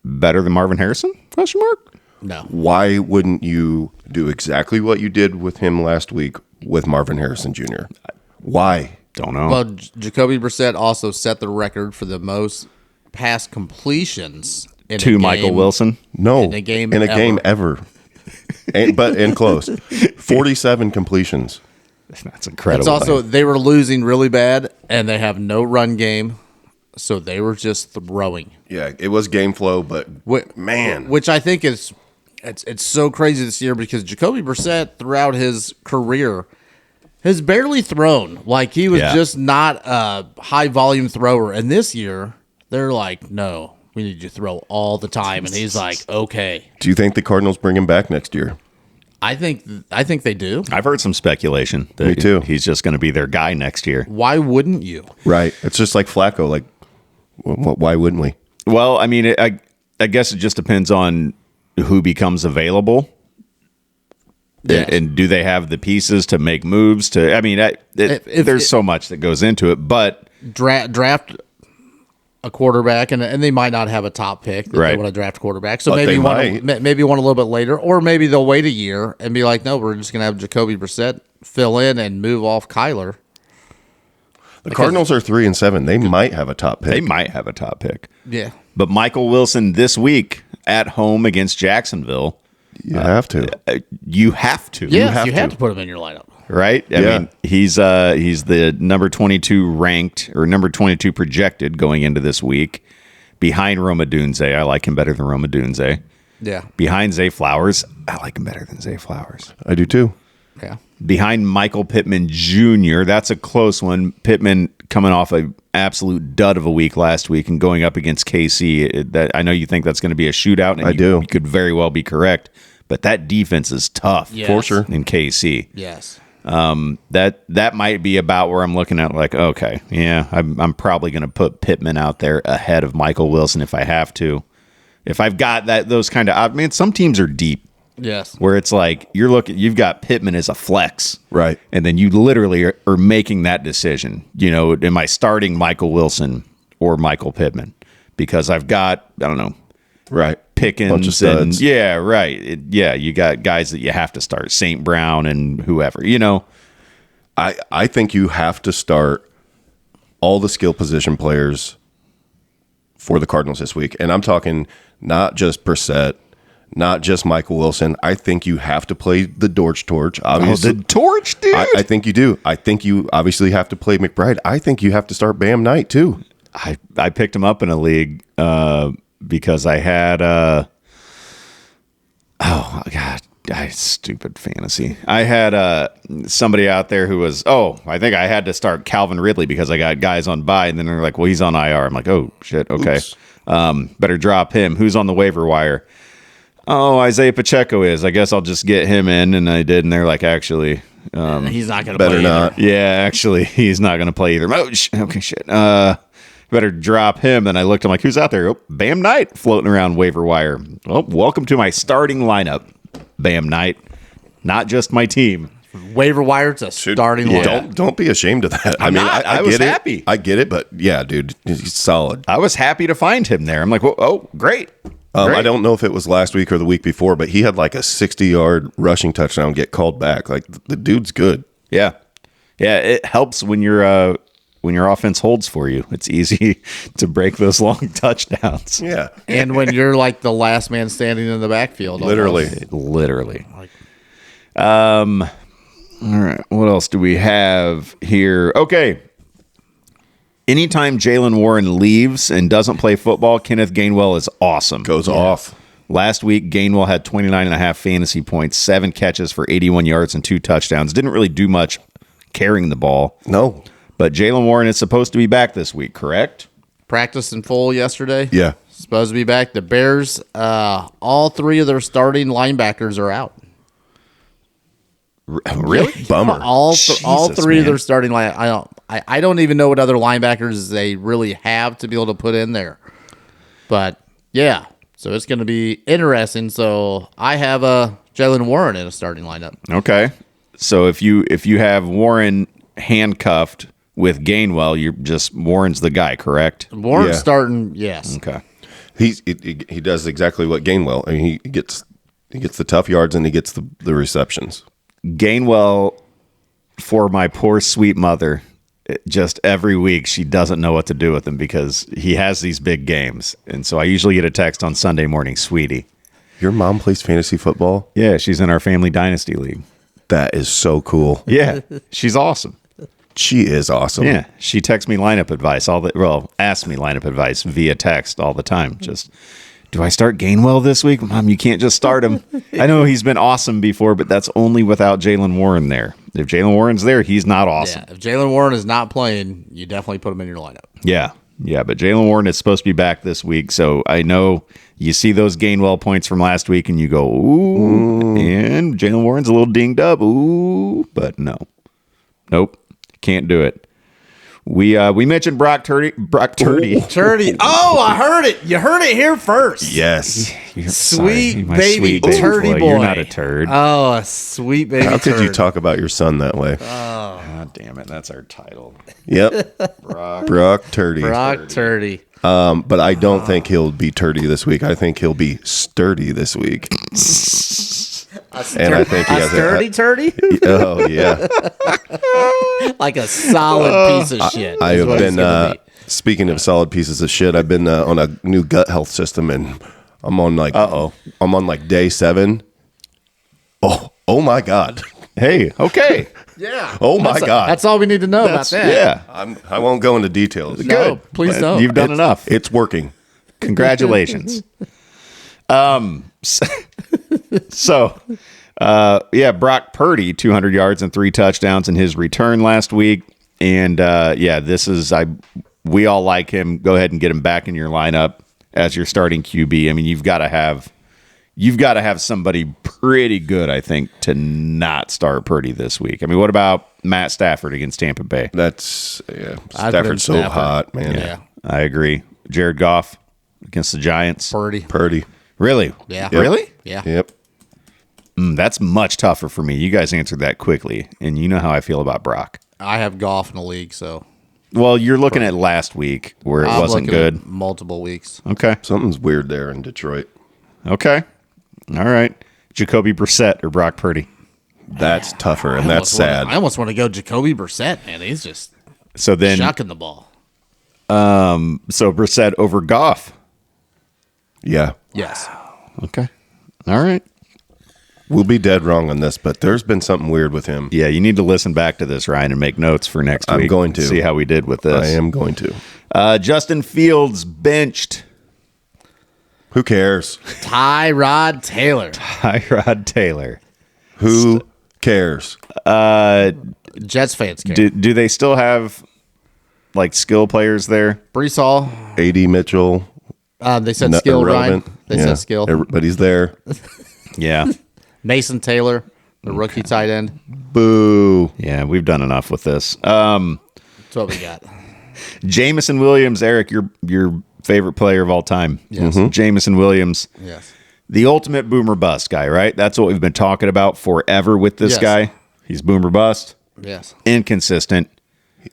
better than Marvin Harrison? Question mark? No. Why wouldn't you do exactly what you did with him last week with Marvin Harrison Jr.? Why? Don't know. Well, Jacoby Brissett also set the record for the most pass completions in to a Michael game. Wilson. No. In a game ever. But close. 47 completions. That's incredible. It's also, they were losing really bad, and they have no run game, so they were just throwing. Yeah, it was game flow, but man. Which I think is, it's so crazy this year because Jacoby Brissett throughout his career has barely thrown. Like he was just not a high volume thrower. And this year, they're like, no, We need you to throw all the time. And he's like, okay. Do you think the Cardinals bring him back next year? I think they do. I've heard some speculation that Me too. he's just going to be their guy next year. Why wouldn't you? Right. It's just like Flacco. Like, why wouldn't we? Well, I mean, I guess it just depends on who becomes available. Yes. And do they have the pieces to make moves? There's so much that goes into it, but Draft a quarterback, and they might not have a top pick. If Right. They want to draft a quarterback, so But maybe they one a little bit later, or maybe they'll wait a year and be like, no, we're just going to have Jacoby Brissett fill in and move off Kyler. The Cardinals are 3-7. They might have a top pick. they might have a top pick. Yeah. But Michael Wilson this week at home against Jacksonville, You have to. you have to. Yes, you have to. to put him in your lineup. Right? I Yeah. mean, he's the number 22 ranked or number 22 projected going into this week behind Roma Dunze. I like him better than Roma Dunze. Yeah. Behind Zay Flowers. I like him better than Zay Flowers. I do too. Yeah. Behind Michael Pittman Jr. That's a close one. Pittman coming off an absolute dud of a week last week and going up against KC. I know you think that's going to be a shootout. And I do. You could very well be correct. But that defense is tough Yes. For sure. in KC. Yes. That might be about where I'm looking at. Like, okay, yeah, I'm probably going to put Pittman out there ahead of Michael Wilson if I have to. If I've got those kind of, I mean, some teams are deep Yes. where it's like you've got Pittman as a flex, Right. and then you literally are making that decision. You know, am I starting Michael Wilson or Michael Pittman? Because I've got, I don't know, Right. Bunch of Pickens and studs. yeah, right. You got guys that you have to start, St. Brown and whoever, you know. I think you have to start all the skill position players for the Cardinals this week. And I'm talking not just Brissett, not just Michael Wilson. I think you have to play the Dortch Torch. Obviously, the torch, dude. I think you do. I think you obviously have to play McBride. I think you have to start Bam Knight too. I picked him up in a league because I had oh god, stupid fantasy. I had somebody out there who was I think I had to start Calvin Ridley because I got guys on bye, and then they're like, well, he's on IR. I'm like, oh shit, okay. Oops. Better drop him. Who's on the waiver wire? Oh, Isaiah Pacheco is. I guess I'll just get him in, and I did, and they're like, actually, He's not going to Better play not. either. yeah, actually, he's not going to play either. Oh, okay, shit. Better drop him. And I looked, I'm like, who's out there? Oh, Bam Knight floating around waiver wire. Oh, welcome to my starting lineup, Bam Knight. Not just my team. Waiver wire to starting lineup. Don't be ashamed of that. I'm not. I was get it. happy. I get it, but yeah, dude, he's solid. I was happy to find him there. I'm like, well, oh, great. Great. I don't know if it was last week or the week before, but he had like a 60-yard rushing touchdown get called back. Like the dude's good. Yeah. Yeah, it helps when your offense holds for you. It's easy to break those long touchdowns. Yeah, And when you're like the last man standing in the backfield. literally. almost. Literally. All right. What else do we have here? Okay. Anytime Jalen Warren leaves and doesn't play football, Kenneth Gainwell is awesome. Goes off. Last week, Gainwell had 29.5 fantasy points, 7 catches for 81 yards and 2 touchdowns. Didn't really do much carrying the ball. No. But Jalen Warren is supposed to be back this week, correct? Practiced in full yesterday. Yeah. Supposed to be back. The Bears, all 3 of their starting linebackers are out. Really? Bummer. All Jesus, 3 of man. their starting line. I don't even know what other linebackers they really have to be able to put in there. But yeah, so it's going to be interesting. So I have Jalen Warren in a starting lineup. Okay. So if you have Warren handcuffed with Gainwell, you're just Warren's the guy, correct? Warren Yeah. starting, yes. Okay. He does exactly what Gainwell. I mean, he gets the tough yards and he gets the receptions. Gainwell, for my poor sweet mother, just every week she doesn't know what to do with him because he has these big games. And so I usually get a text on Sunday morning, sweetie. Your mom plays fantasy football? Yeah, she's in our family dynasty league. That is so cool. Yeah, she's awesome. She is awesome. Yeah, she texts me lineup advice asks me lineup advice via text all the time. Just, do I start Gainwell this week? Mom, you can't just start him. I know he's been awesome before, but that's only without Jalen Warren there. If Jalen Warren's there, he's not awesome. Yeah, if Jalen Warren is not playing, you definitely put him in your lineup. Yeah. Yeah, but Jalen Warren is supposed to be back this week, so I know you see those Gainwell points from last week, and you go, ooh, and Jalen Warren's a little dinged up, ooh, but no. Nope, can't do it. We mentioned Brock Turdy. Turdy. Oh, I heard it. You heard it here first. Yes. Sweet baby Turdy boy. You're not a turd. Oh, a sweet baby How could you turd. talk about your son that way? God damn it, that's our title. Yep. Brock Turdy. Brock Turdy. But I don't think he'll be turdy this week. I think he'll be sturdy this week. And I think he has sturdy turdy? Oh, yeah. Like a solid piece of shit. I is have what it's gonna been, be. speaking of solid pieces of shit, I've been on a new gut health system, and I'm on like, I'm on like day 7. Oh my God. Hey, okay. Yeah. Oh my God. That's all we need to know about that. Yeah, I won't go into details. No, please don't. you've done enough. It's working. Congratulations. Brock Purdy, 200 yards and 3 touchdowns in his return last week. And we all like him. Go ahead and get him back in your lineup as your starting QB. I mean, you've got to have somebody pretty good, I think, to not start Purdy this week. I mean, what about Matt Stafford against Tampa Bay? That's, yeah. I'd put in Stafford's so Stafford. hot, man. Yeah. I agree. Jared Goff against the Giants. Purdy. Really? Yeah. Really? Yeah. Yep. That's much tougher for me. You guys answered that quickly, and you know how I feel about Brock. I have golf in the league, so Well, you're looking at last week where it I'm wasn't looking at good. multiple weeks. Okay. Something's weird there in Detroit. Okay. All right. Jacoby Brissett or Brock Purdy. That's tougher, and that's sad. I almost want to go Jacoby Brissett, man. He's just So then, shucking the ball. so Brissett over Goff. Yeah. Yes. Okay. All right. We'll be dead wrong on this, but there's been something weird with him. Yeah, you need to listen back to this, Ryan, and make notes for next week. I'm going to. See how we did with this. I am going to. Justin Fields benched. Who cares? Tyrod Taylor. Tyrod Taylor. Who cares? Jets fans care. Do they still have like skill players there? Brees Hall. A.D. Mitchell. They said Not skill, irrelevant. Ryan. They Yeah. said skill. Everybody's there. Yeah. Mason Taylor, the rookie tight end. Boo. Yeah, we've done enough with this. That's what we got. Jameson Williams, Eric, your favorite player of all time. Yes. Jameson Williams. Yes. The ultimate boomer bust guy, right? That's what we've been talking about forever with this Yes. guy. He's boomer bust, Yes. inconsistent.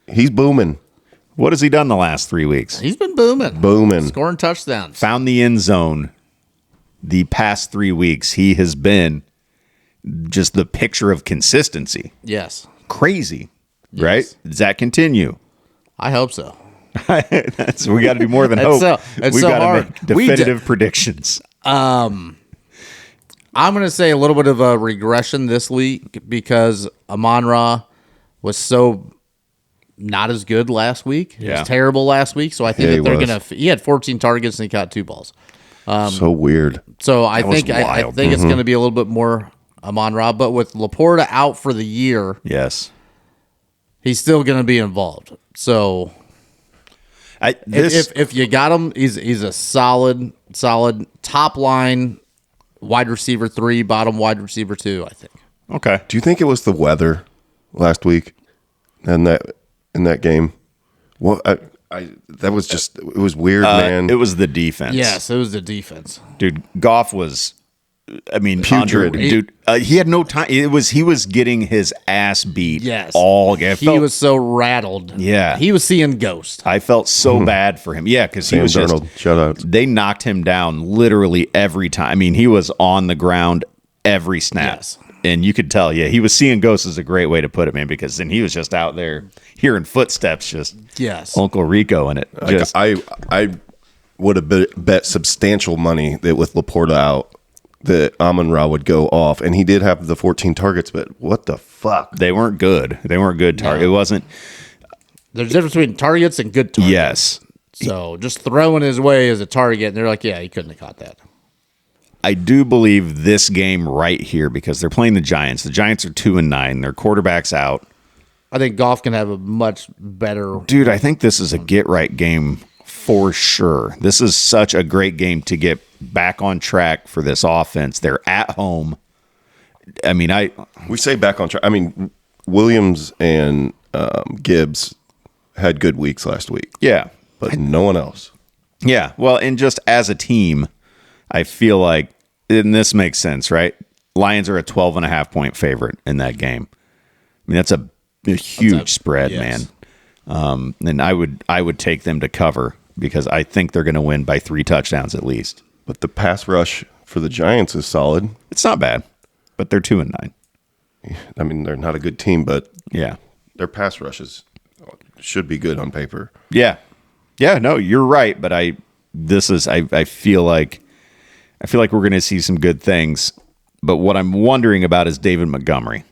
He's booming. What has he done the last 3 weeks? He's been booming. Booming. Scoring touchdowns. Found the end zone the past 3 weeks. He has been just the picture of consistency. Yes. Crazy, right? Does that continue? I hope so. We got to do more than It's hope. so- it's we so got to hard. make We definitive predictions. I'm going to say a little bit of a regression this week because Amon-Ra was so not as good last week. He Yeah. was terrible last week. So I think Yeah, that they're he going to. He had 14 targets and he caught 2 balls. So weird. So I was think I wild. think it's going to be a little bit more Amon-Ra. But with Laporta out for the year, Yes. he's still going to be involved. So if you got him, he's a solid top line wide receiver 3, bottom wide receiver 2. I think. Okay. Do you think it was the weather last week in that game? Well, that was just, it was weird, man. It was the defense. Yes, it was the defense. Dude, Goff was, I mean, Putrid. he had no time. He was getting his ass beat. Yes, all game. He was so rattled. Yeah. he was seeing ghosts. I felt so bad for him. Yeah, because he Sam was just. Darnold, shout out. They knocked him down literally every time. I mean, he was on the ground every snap. Yes. And you could tell, he was seeing ghosts is a great way to put it, man, because then he was just out there hearing footsteps, just Yes, Uncle Rico in it. Like, Just, I would have bet substantial money that with Laporta out, that Amon-Ra would go off. And he did have the 14 targets, but what the fuck? they weren't good. They weren't good target. It wasn't. there's a difference between targets and good targets. Yes. So just throwing his way as a target, and they're like, yeah, he couldn't have caught that. I do believe this game right here because they're playing the Giants. The Giants are 2-9. Their quarterback's out. I think Goff can have a much better. Dude, I think this is a get right game for sure. This is such a great game to get back on track for this offense. They're at home. I mean, we say back on track. I mean, Williams and Gibbs had good weeks last week. Yeah. But no one else. Yeah. Well, and just as a team, I feel like, and this makes sense, right? Lions are a 12.5-point favorite in that game. I mean, that's a huge spread, yes. man. And I would take them to cover because I think they're going to win by 3 touchdowns at least. But the pass rush for the Giants is solid. It's not bad, but they're 2-9. I mean, they're not a good team, but Yeah. their pass rushes should be good on paper. Yeah. Yeah, no, you're right, but I feel like we're going to see some good things. But what I'm wondering about is David Montgomery.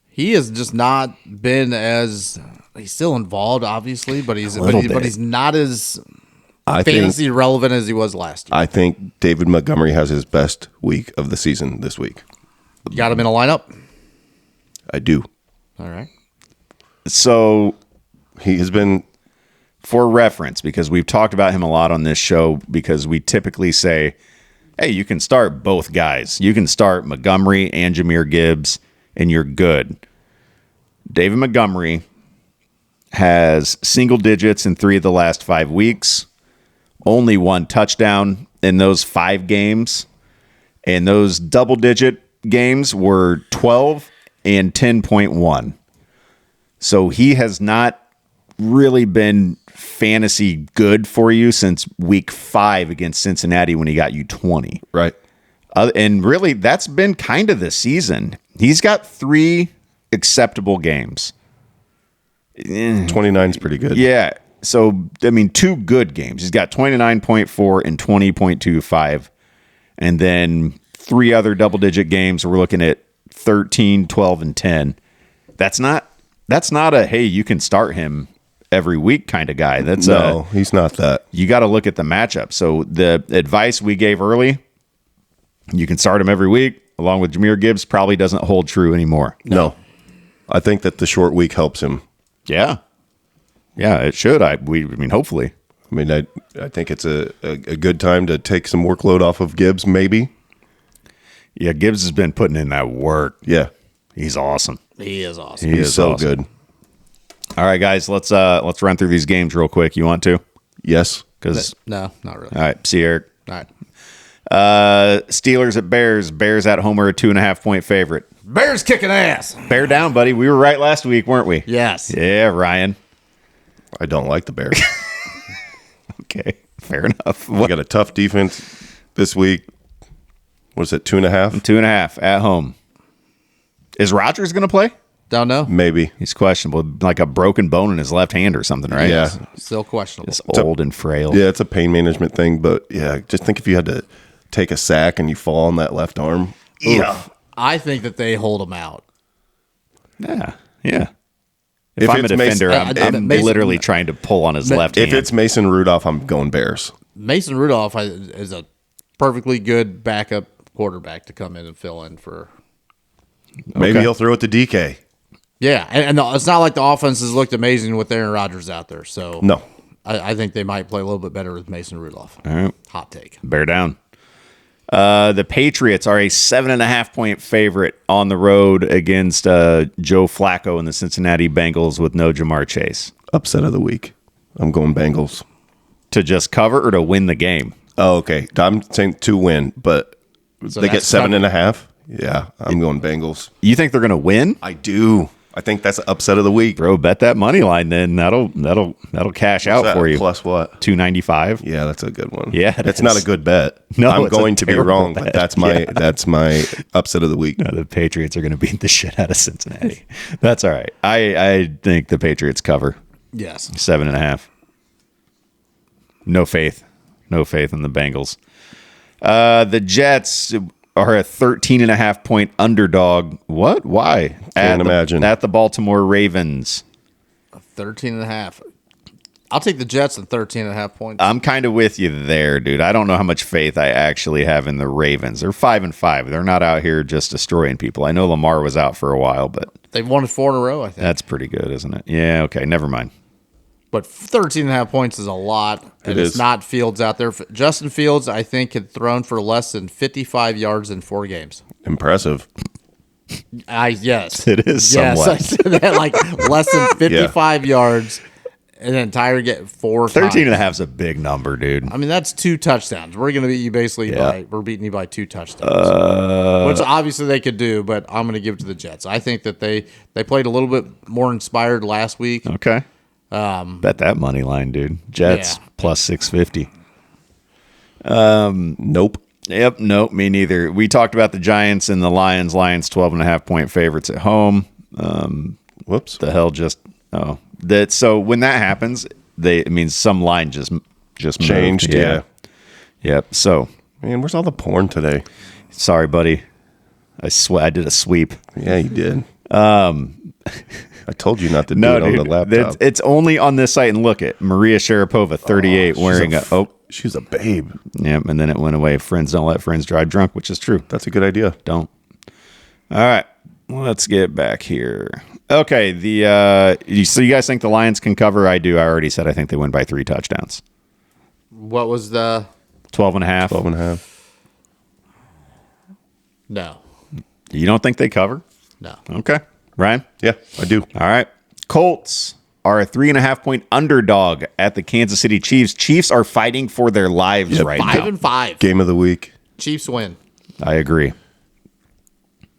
He has just not been as he's still involved, obviously, but he's not as fantasy relevant as he was last year. I think David Montgomery has his best week of the season this week. You got him in a lineup? I do. All right. So He has been for reference, because we've talked about him a lot on this show, because we typically say, hey, you can start both guys. You can start Montgomery and Jahmyr Gibbs, and you're good. David Montgomery has single digits in 3 of the last 5 weeks, only 1 touchdown in those 5 games, and those double-digit games were 12 and 10.1. So he has not really been fantasy good for you since week 5 against Cincinnati when he got you 20. right. And really, that's been kind of the season. He's got 3 acceptable games. 29 is pretty good. Yeah. So, I mean, 2 good games. He's got 29.4 and 20.25. And then 3 other double-digit games. We're looking at 13, 12, and 10. That's not a, hey, you can start him every week kind of guy. No, he's not that. You got to look at the matchup. So the advice we gave early, you can start him every week, along with Jahmyr Gibbs, probably doesn't hold true anymore. No. I think that the short week helps him. Yeah. Yeah, it should. I mean, hopefully. I mean, I think it's a good time to take some workload off of Gibbs, maybe. Yeah, Gibbs has been putting in that work. Yeah. He's awesome. He is awesome. He's so awesome. good. All right, guys, let's run through these games real quick. You want to? Yes. Because No, not really. all right, see you, Eric. All right. Steelers at Bears. Bears at home are a 2.5-point favorite. Bears kicking ass. Bear down, buddy. We were right last week, weren't we? Yes. Yeah, Ryan. I don't like the Bears. Okay, fair enough. We got a tough defense this week. What's it, 2.5? 2.5 at home. Is Rodgers going to play? Don't know. Maybe. He's questionable, like a broken bone in his left hand or something, right? Yeah. Still questionable. It's old and frail. Yeah, it's a pain management thing, but yeah, just think if you had to take a sack and you fall on that left arm. Yeah. I think that they hold him out. Yeah. Yeah. If I'm a it's Mason- defender, I'm literally trying to pull on his left hand. If it's Mason Rudolph, I'm going Bears. Mason Rudolph is a perfectly good backup quarterback to come in and fill in for. Maybe he'll throw it to DK. Yeah, and it's not like the offense has looked amazing with Aaron Rodgers out there. So No. I think they might play a little bit better with Mason Rudolph. All right. Hot take. Bear down. The Patriots are a 7.5-point favorite on the road against Joe Flacco and the Cincinnati Bengals with no Jamar Chase. Upset of the week. I'm going Bengals. To just cover or to win the game? Oh, okay. I'm saying to win, but So they get that's 7.5. Yeah, I'm going Bengals. You think they're going to win? I do. I think that's the upset of the week. Bro, bet that money line then. That'll cash out That for you. Plus what? 295. Yeah, that's a good one. Yeah, it it's is. not a good bet. No, I'm it's a going to be terrible wrong, bet. but that's my upset of the week. No, the Patriots are going to beat the shit out of Cincinnati. That's all right. I think the Patriots cover Yes. 7.5. No faith in the Bengals. The Jets are a 13.5-point underdog. What? Why? Can't imagine. At the Baltimore Ravens. 13.5. I'll take the Jets at 13.5 points. I'm kind of with you there, dude. I don't know how much faith I actually have in the Ravens. They're 5-5. They're not out here just destroying people. I know Lamar was out for a while, but They've won 4 in a row, I think. that's pretty good, isn't it? Yeah, okay, never mind. But 13.5 points is a lot. And It it's is. not Fields out there. Justin Fields, I think, had thrown for less than 55 yards in 4 games. Impressive. Yes. It is Yes, somewhat. I said that, like less than 55 yards an entire get 4 13 and a times. half is a big number, dude. I mean, that's 2 touchdowns. We're going to beat you basically Yeah. we're beating you by 2 touchdowns. Which obviously they could do, but I'm going to give it to the Jets. I think that they played a little bit more inspired last week. Okay. Bet that money line, dude. Jets Yeah. plus 650. Nope. Yep, nope, me neither. We talked about the Giants and the Lions. Lions 12.5 point favorites at home. Whoops. The hell just so when that happens, it means some line just Changed. moved. Yeah. Yep. So Man, where's all the porn today? sorry, buddy. I did a sweep. Yeah, you did. I told you not to do it on the laptop. It's only on this site. And look at Maria Sharapova, 38, wearing She's a babe. Yep, and then it went away. Friends don't let friends drive drunk, which is true. That's a good idea. Don't. All right, let's get back here. Okay, so you guys think the Lions can cover? I do. I already said I think they win by 3 touchdowns. What was the 12.5. 12 and a half. No. You don't think they cover? No. Okay, Ryan. Yeah, I do. All right, Colts are a 3.5 point underdog at the Kansas City Chiefs. Chiefs are fighting for their lives right 5 now. and 5. Game of the week. Chiefs win. I agree.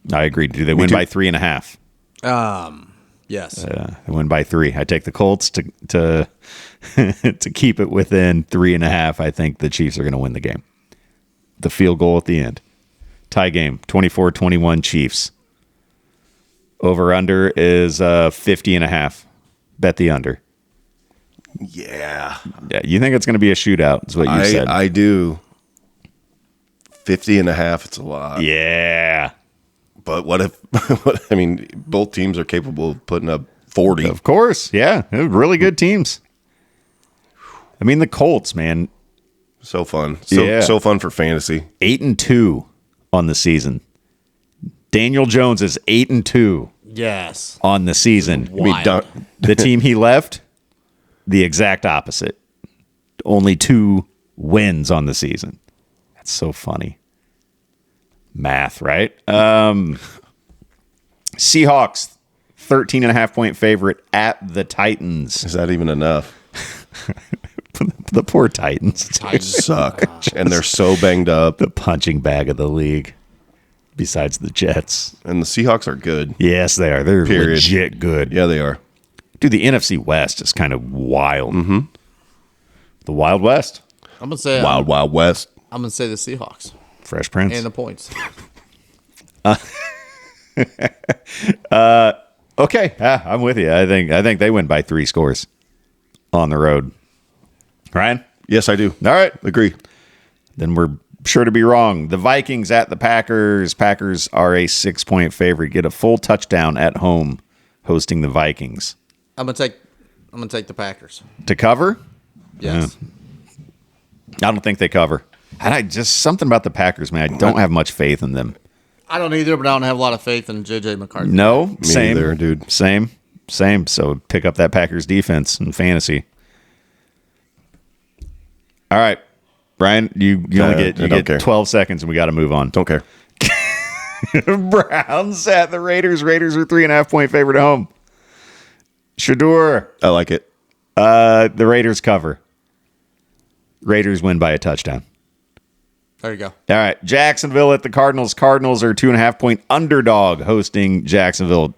Do they win too. by 3.5? Yes. They win by 3. I take the Colts to to keep it within 3.5. I think the Chiefs are going to win the game. The field goal at the end. Tie game, 24-21 Chiefs. Over under is 50.5. Bet the under. Yeah. Yeah, you think it's going to be a shootout? Is what you said. I do. 50 and a half, it's a lot. Yeah, But what if, I mean, both teams are capable of putting up 40. of course. Yeah, they're really good teams. I mean, the Colts, man, So fun. Yeah. So fun for fantasy. 8-2 on the season. Daniel Jones is 8-2 Yes. on the season. I mean, Wild. The team he left, the exact opposite. Only 2 wins on the season. That's so funny. Math, right? Seahawks, 13.5 point favorite at the Titans. Is that even enough? The poor Titans. Suck. And they're so banged up. The punching bag of the league. Besides the Jets. And the Seahawks are good. Yes, they are. They're Period. legit good. Yeah, they are. Dude, the NFC West is kind of wild. Mm-hmm. The Wild West. I'm gonna say Wild West. I'm gonna say the Seahawks Fresh Prince. and the points. Okay, I'm with you. I think they win by 3 scores on the road. Ryan? Yes, I do. All right. Agree. Then we're sure to be wrong. The Vikings at the Packers. Packers are a 6 point favorite. Get a full touchdown at home hosting the Vikings. I'm gonna take the Packers. To cover? Yes. I don't think they cover. And I just something about the Packers, man. I don't have much faith in them. I don't either, but I don't have a lot of faith in JJ McCarthy. No, same, neither, dude. Same. So pick up that Packers defense in fantasy. All right, Brian, you only get care. 12 seconds, and we got to move on. Don't care. Browns at the Raiders. Raiders are 3.5 point favorite at home. Shedeur. I like it. The Raiders cover. Raiders win by a touchdown. There you go. All right, Jacksonville at the Cardinals. Cardinals are 2.5 point underdog hosting Jacksonville.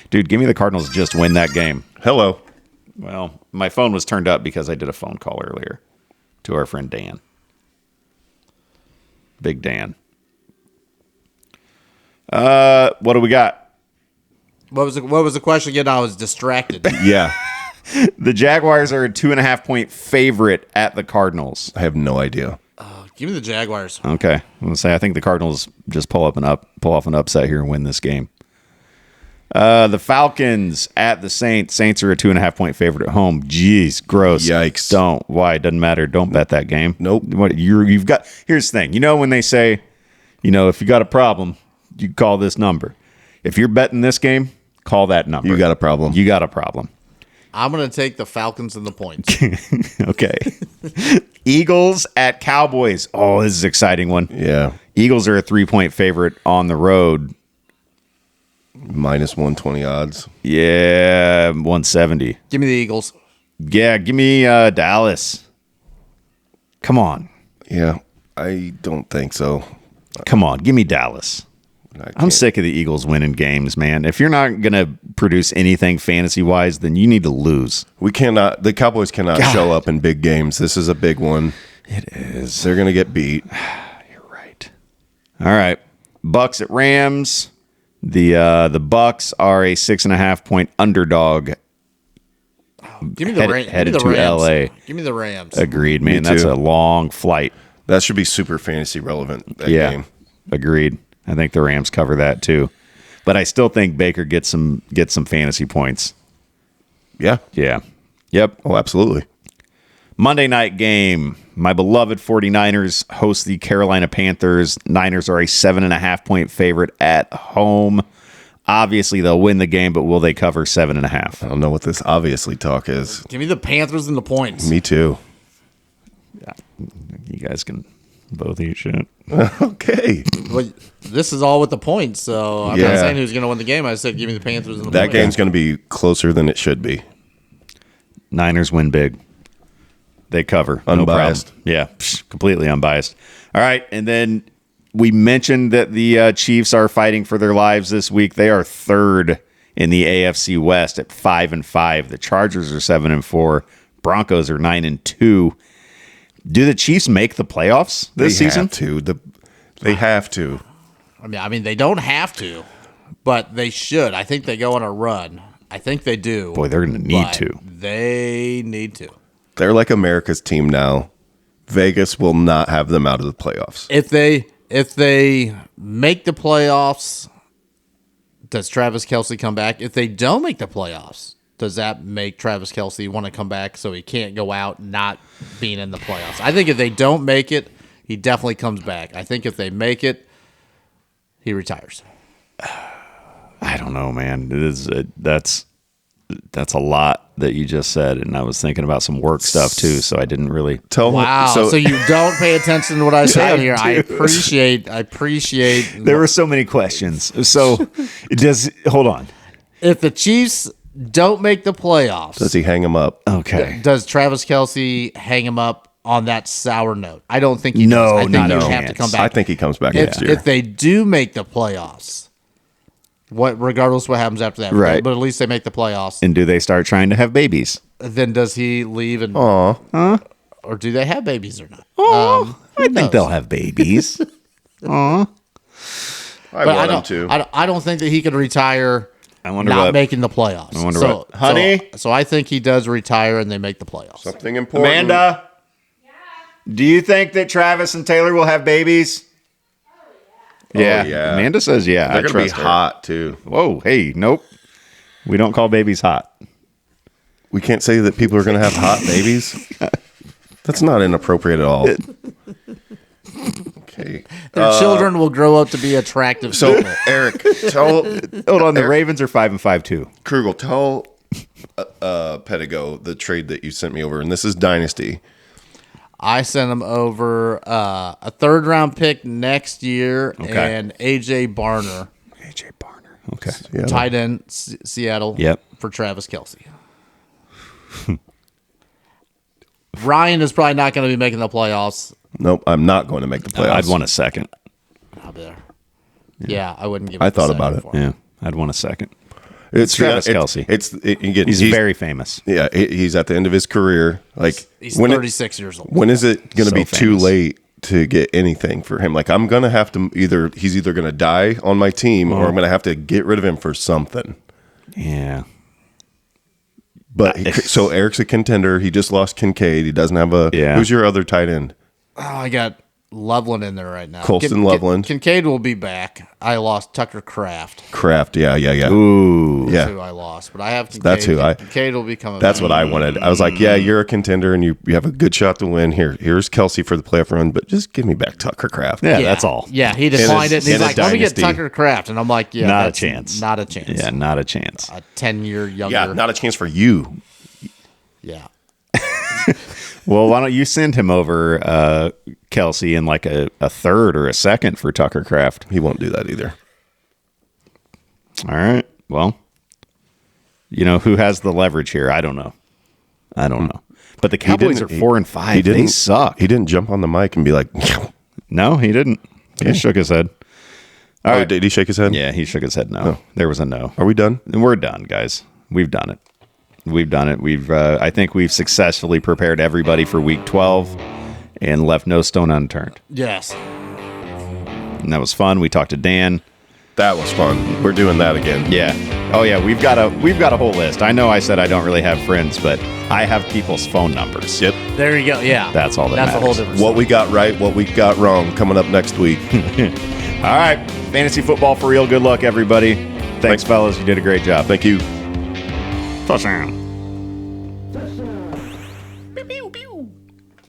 Dude, give me the Cardinals to just win that game. Hello. Well, my phone was turned up because I did a phone call earlier to our friend Dan. Big Dan. What do we got? What was the question again? I was distracted. Yeah. The Jaguars are a 2.5 point favorite at the Cardinals. I have no idea. Give me the Jaguars. Okay, I'm gonna say I think the Cardinals just pull off an upset here and win this game. The Falcons at the Saints. Saints are a 2.5 point favorite at home. Jeez, gross. Yikes. Don't. Why? It doesn't matter. Don't bet that game. Nope. What you've got? Here's the thing. You know when they say, if you got a problem, you call this number. If you're betting this game, call that number. You got a problem. You got a problem. I'm going to take the Falcons and the points. Okay. Eagles at Cowboys. Oh, this is an exciting one. Yeah. Eagles are a 3-point favorite on the road. Minus 120 odds. Yeah, 170. Give me the Eagles. Yeah, give me Dallas. Come on. Yeah. I don't think so. Come on, give me Dallas. I'm sick of the Eagles winning games, man. If you're not going to produce anything fantasy-wise, then you need to lose. The Cowboys cannot show up in big games. This is a big one. It is. They're going to get beat. You're right. All right. Bucks at Rams. The Bucks are a 6.5-point underdog. Give me the headed Rams. to LA. Give me the Rams. Agreed, man. Me That's too. a long flight. That should be super fantasy relevant, that game. Agreed. I think the Rams cover that too. But I still think Baker gets some fantasy points. Yeah. Yeah. Yep. Oh, absolutely. Monday night game. My beloved 49ers host the Carolina Panthers. Niners are a 7.5-point favorite at home. Obviously, they'll win the game, but will they cover 7.5? I don't know what this obviously talk is. Give me the Panthers and the points. Me too. Yeah. You guys can both eat shit. Okay. But this is all with the points, so I'm not saying who's going to win the game. I said give me the Panthers and the That points. game's going to be closer than it should be. Niners win big. They cover. Unbiased. No problem. Yeah, completely unbiased. All right, and then we mentioned that the Chiefs are fighting for their lives this week. They are third in the AFC West at 5-5. The Chargers are 7-4. Broncos are 9-2. Do the Chiefs make the playoffs this season? They have to. I mean, they don't have to, but they should. I think they go on a run. I think they do. Boy, they're going to need but to. They need to. They're like America's team now. Vegas will not have them out of the playoffs. If they make the playoffs, does Travis Kelce come back? If they don't make the playoffs, does that make Travis Kelce want to come back so he can't go out not being in the playoffs? I think if they don't make it, he definitely comes back. I think if they make it, he retires. I don't know, man. It is that's a lot that you just said, and I was thinking about some work stuff too, so I didn't really. Wow. So you don't pay attention to what I say here. I appreciate. There were so many questions. So hold on. If the Chiefs don't make the playoffs, Does he hang him up? Okay. does Travis Kelce hang him up on that sour note? I don't think he does. No, I think not he a would have to chance. come back. I think he comes back next year. If they do make the playoffs, regardless what happens after that, Right. But at least they make the playoffs. And do they start trying to have babies? Then does he leave and Aw. or do they have babies or not? I think they'll have babies. I But want him to. I don't think that he could retire. I wonder not what- making the playoffs. I wonder what- Honey? So I think he does retire and they make the playoffs. Something important. Amanda, do you think that Travis and Taylor will have babies? Yeah. yeah. Amanda says yeah. They're I going to be trust her. hot, too. Whoa, hey, nope. We don't call babies hot. We can't say that people are going to have hot babies. That's not inappropriate at all. Okay. Their children will grow up to be attractive. So, people. Eric, tell Hold on, the Ravens are 5-5 too. Krugel, tell Pedigo the trade that you sent me over, and this is Dynasty. I sent him over a third round pick next year Okay. and AJ Barner, AJ Barner. Okay. Yeah. tight end, Seattle. Yep. For Travis Kelce. Ryan is probably not going to be making the playoffs. Nope, I'm not going to make the playoffs. I'd want a second. I'll be there. Yeah, I wouldn't give. I up the thought second about it. for him. Yeah, I'd want a second. It's Travis Kelce. Again, He's very famous. Yeah, he's at the end of his career. Like He's when 36 years old. When is it going to So be too famous. late to get anything for him? Like I'm going to have to he's either going to die on my team or I'm going to have to get rid of him for something. Yeah. But so Eric's a contender. He just lost Kincaid. He doesn't have a. Yeah. Who's your other tight end? Oh, I got Loveland in there right now. Colston Loveland. Kincaid will be back. I lost Tucker Kraft. Kraft. Yeah. Ooh. Yeah. That's who I lost. But I have Kincaid. That's who I- Kincaid will be coming That's back. what I wanted. I was like, yeah, you're a contender and you have a good shot to win. Here's Kelce for the playoff run, but just give me back Tucker Kraft. Yeah, that's all. Yeah, he declined it. And he's in a like, let me get dynasty. Tucker Kraft. And I'm like, yeah, Not a that's chance. Not a chance. Yeah, not a chance. A 10-year younger. Yeah, not a chance for you. Yeah. Well, why don't you send him over, Kelsey, in like a third or a second for Tucker Kraft? He won't do that either. All right. Well, who has the leverage here? I don't know. But the Cowboys are 4-5. They suck. He didn't jump on the mic and be like, No, he didn't. He shook his head. All right. Did he shake his head? Yeah, he shook his head no. There was a no. Are we done? And we're done, guys. We've done it. I think we've successfully prepared everybody for Week 12 and left no stone unturned. Yes. And that was fun. We talked to Dan. That was fun. We're doing that again. Yeah. Oh yeah, we've got a whole list. I know I said I don't really have friends, but I have people's phone numbers. Yep. There you go. Yeah. That's all that That's matters. a whole different What we got right, what we got wrong, coming up next week. All right. Fantasy football for real. Good luck, everybody. Thanks, fellas. You did a great job. Thank you. Touchdown.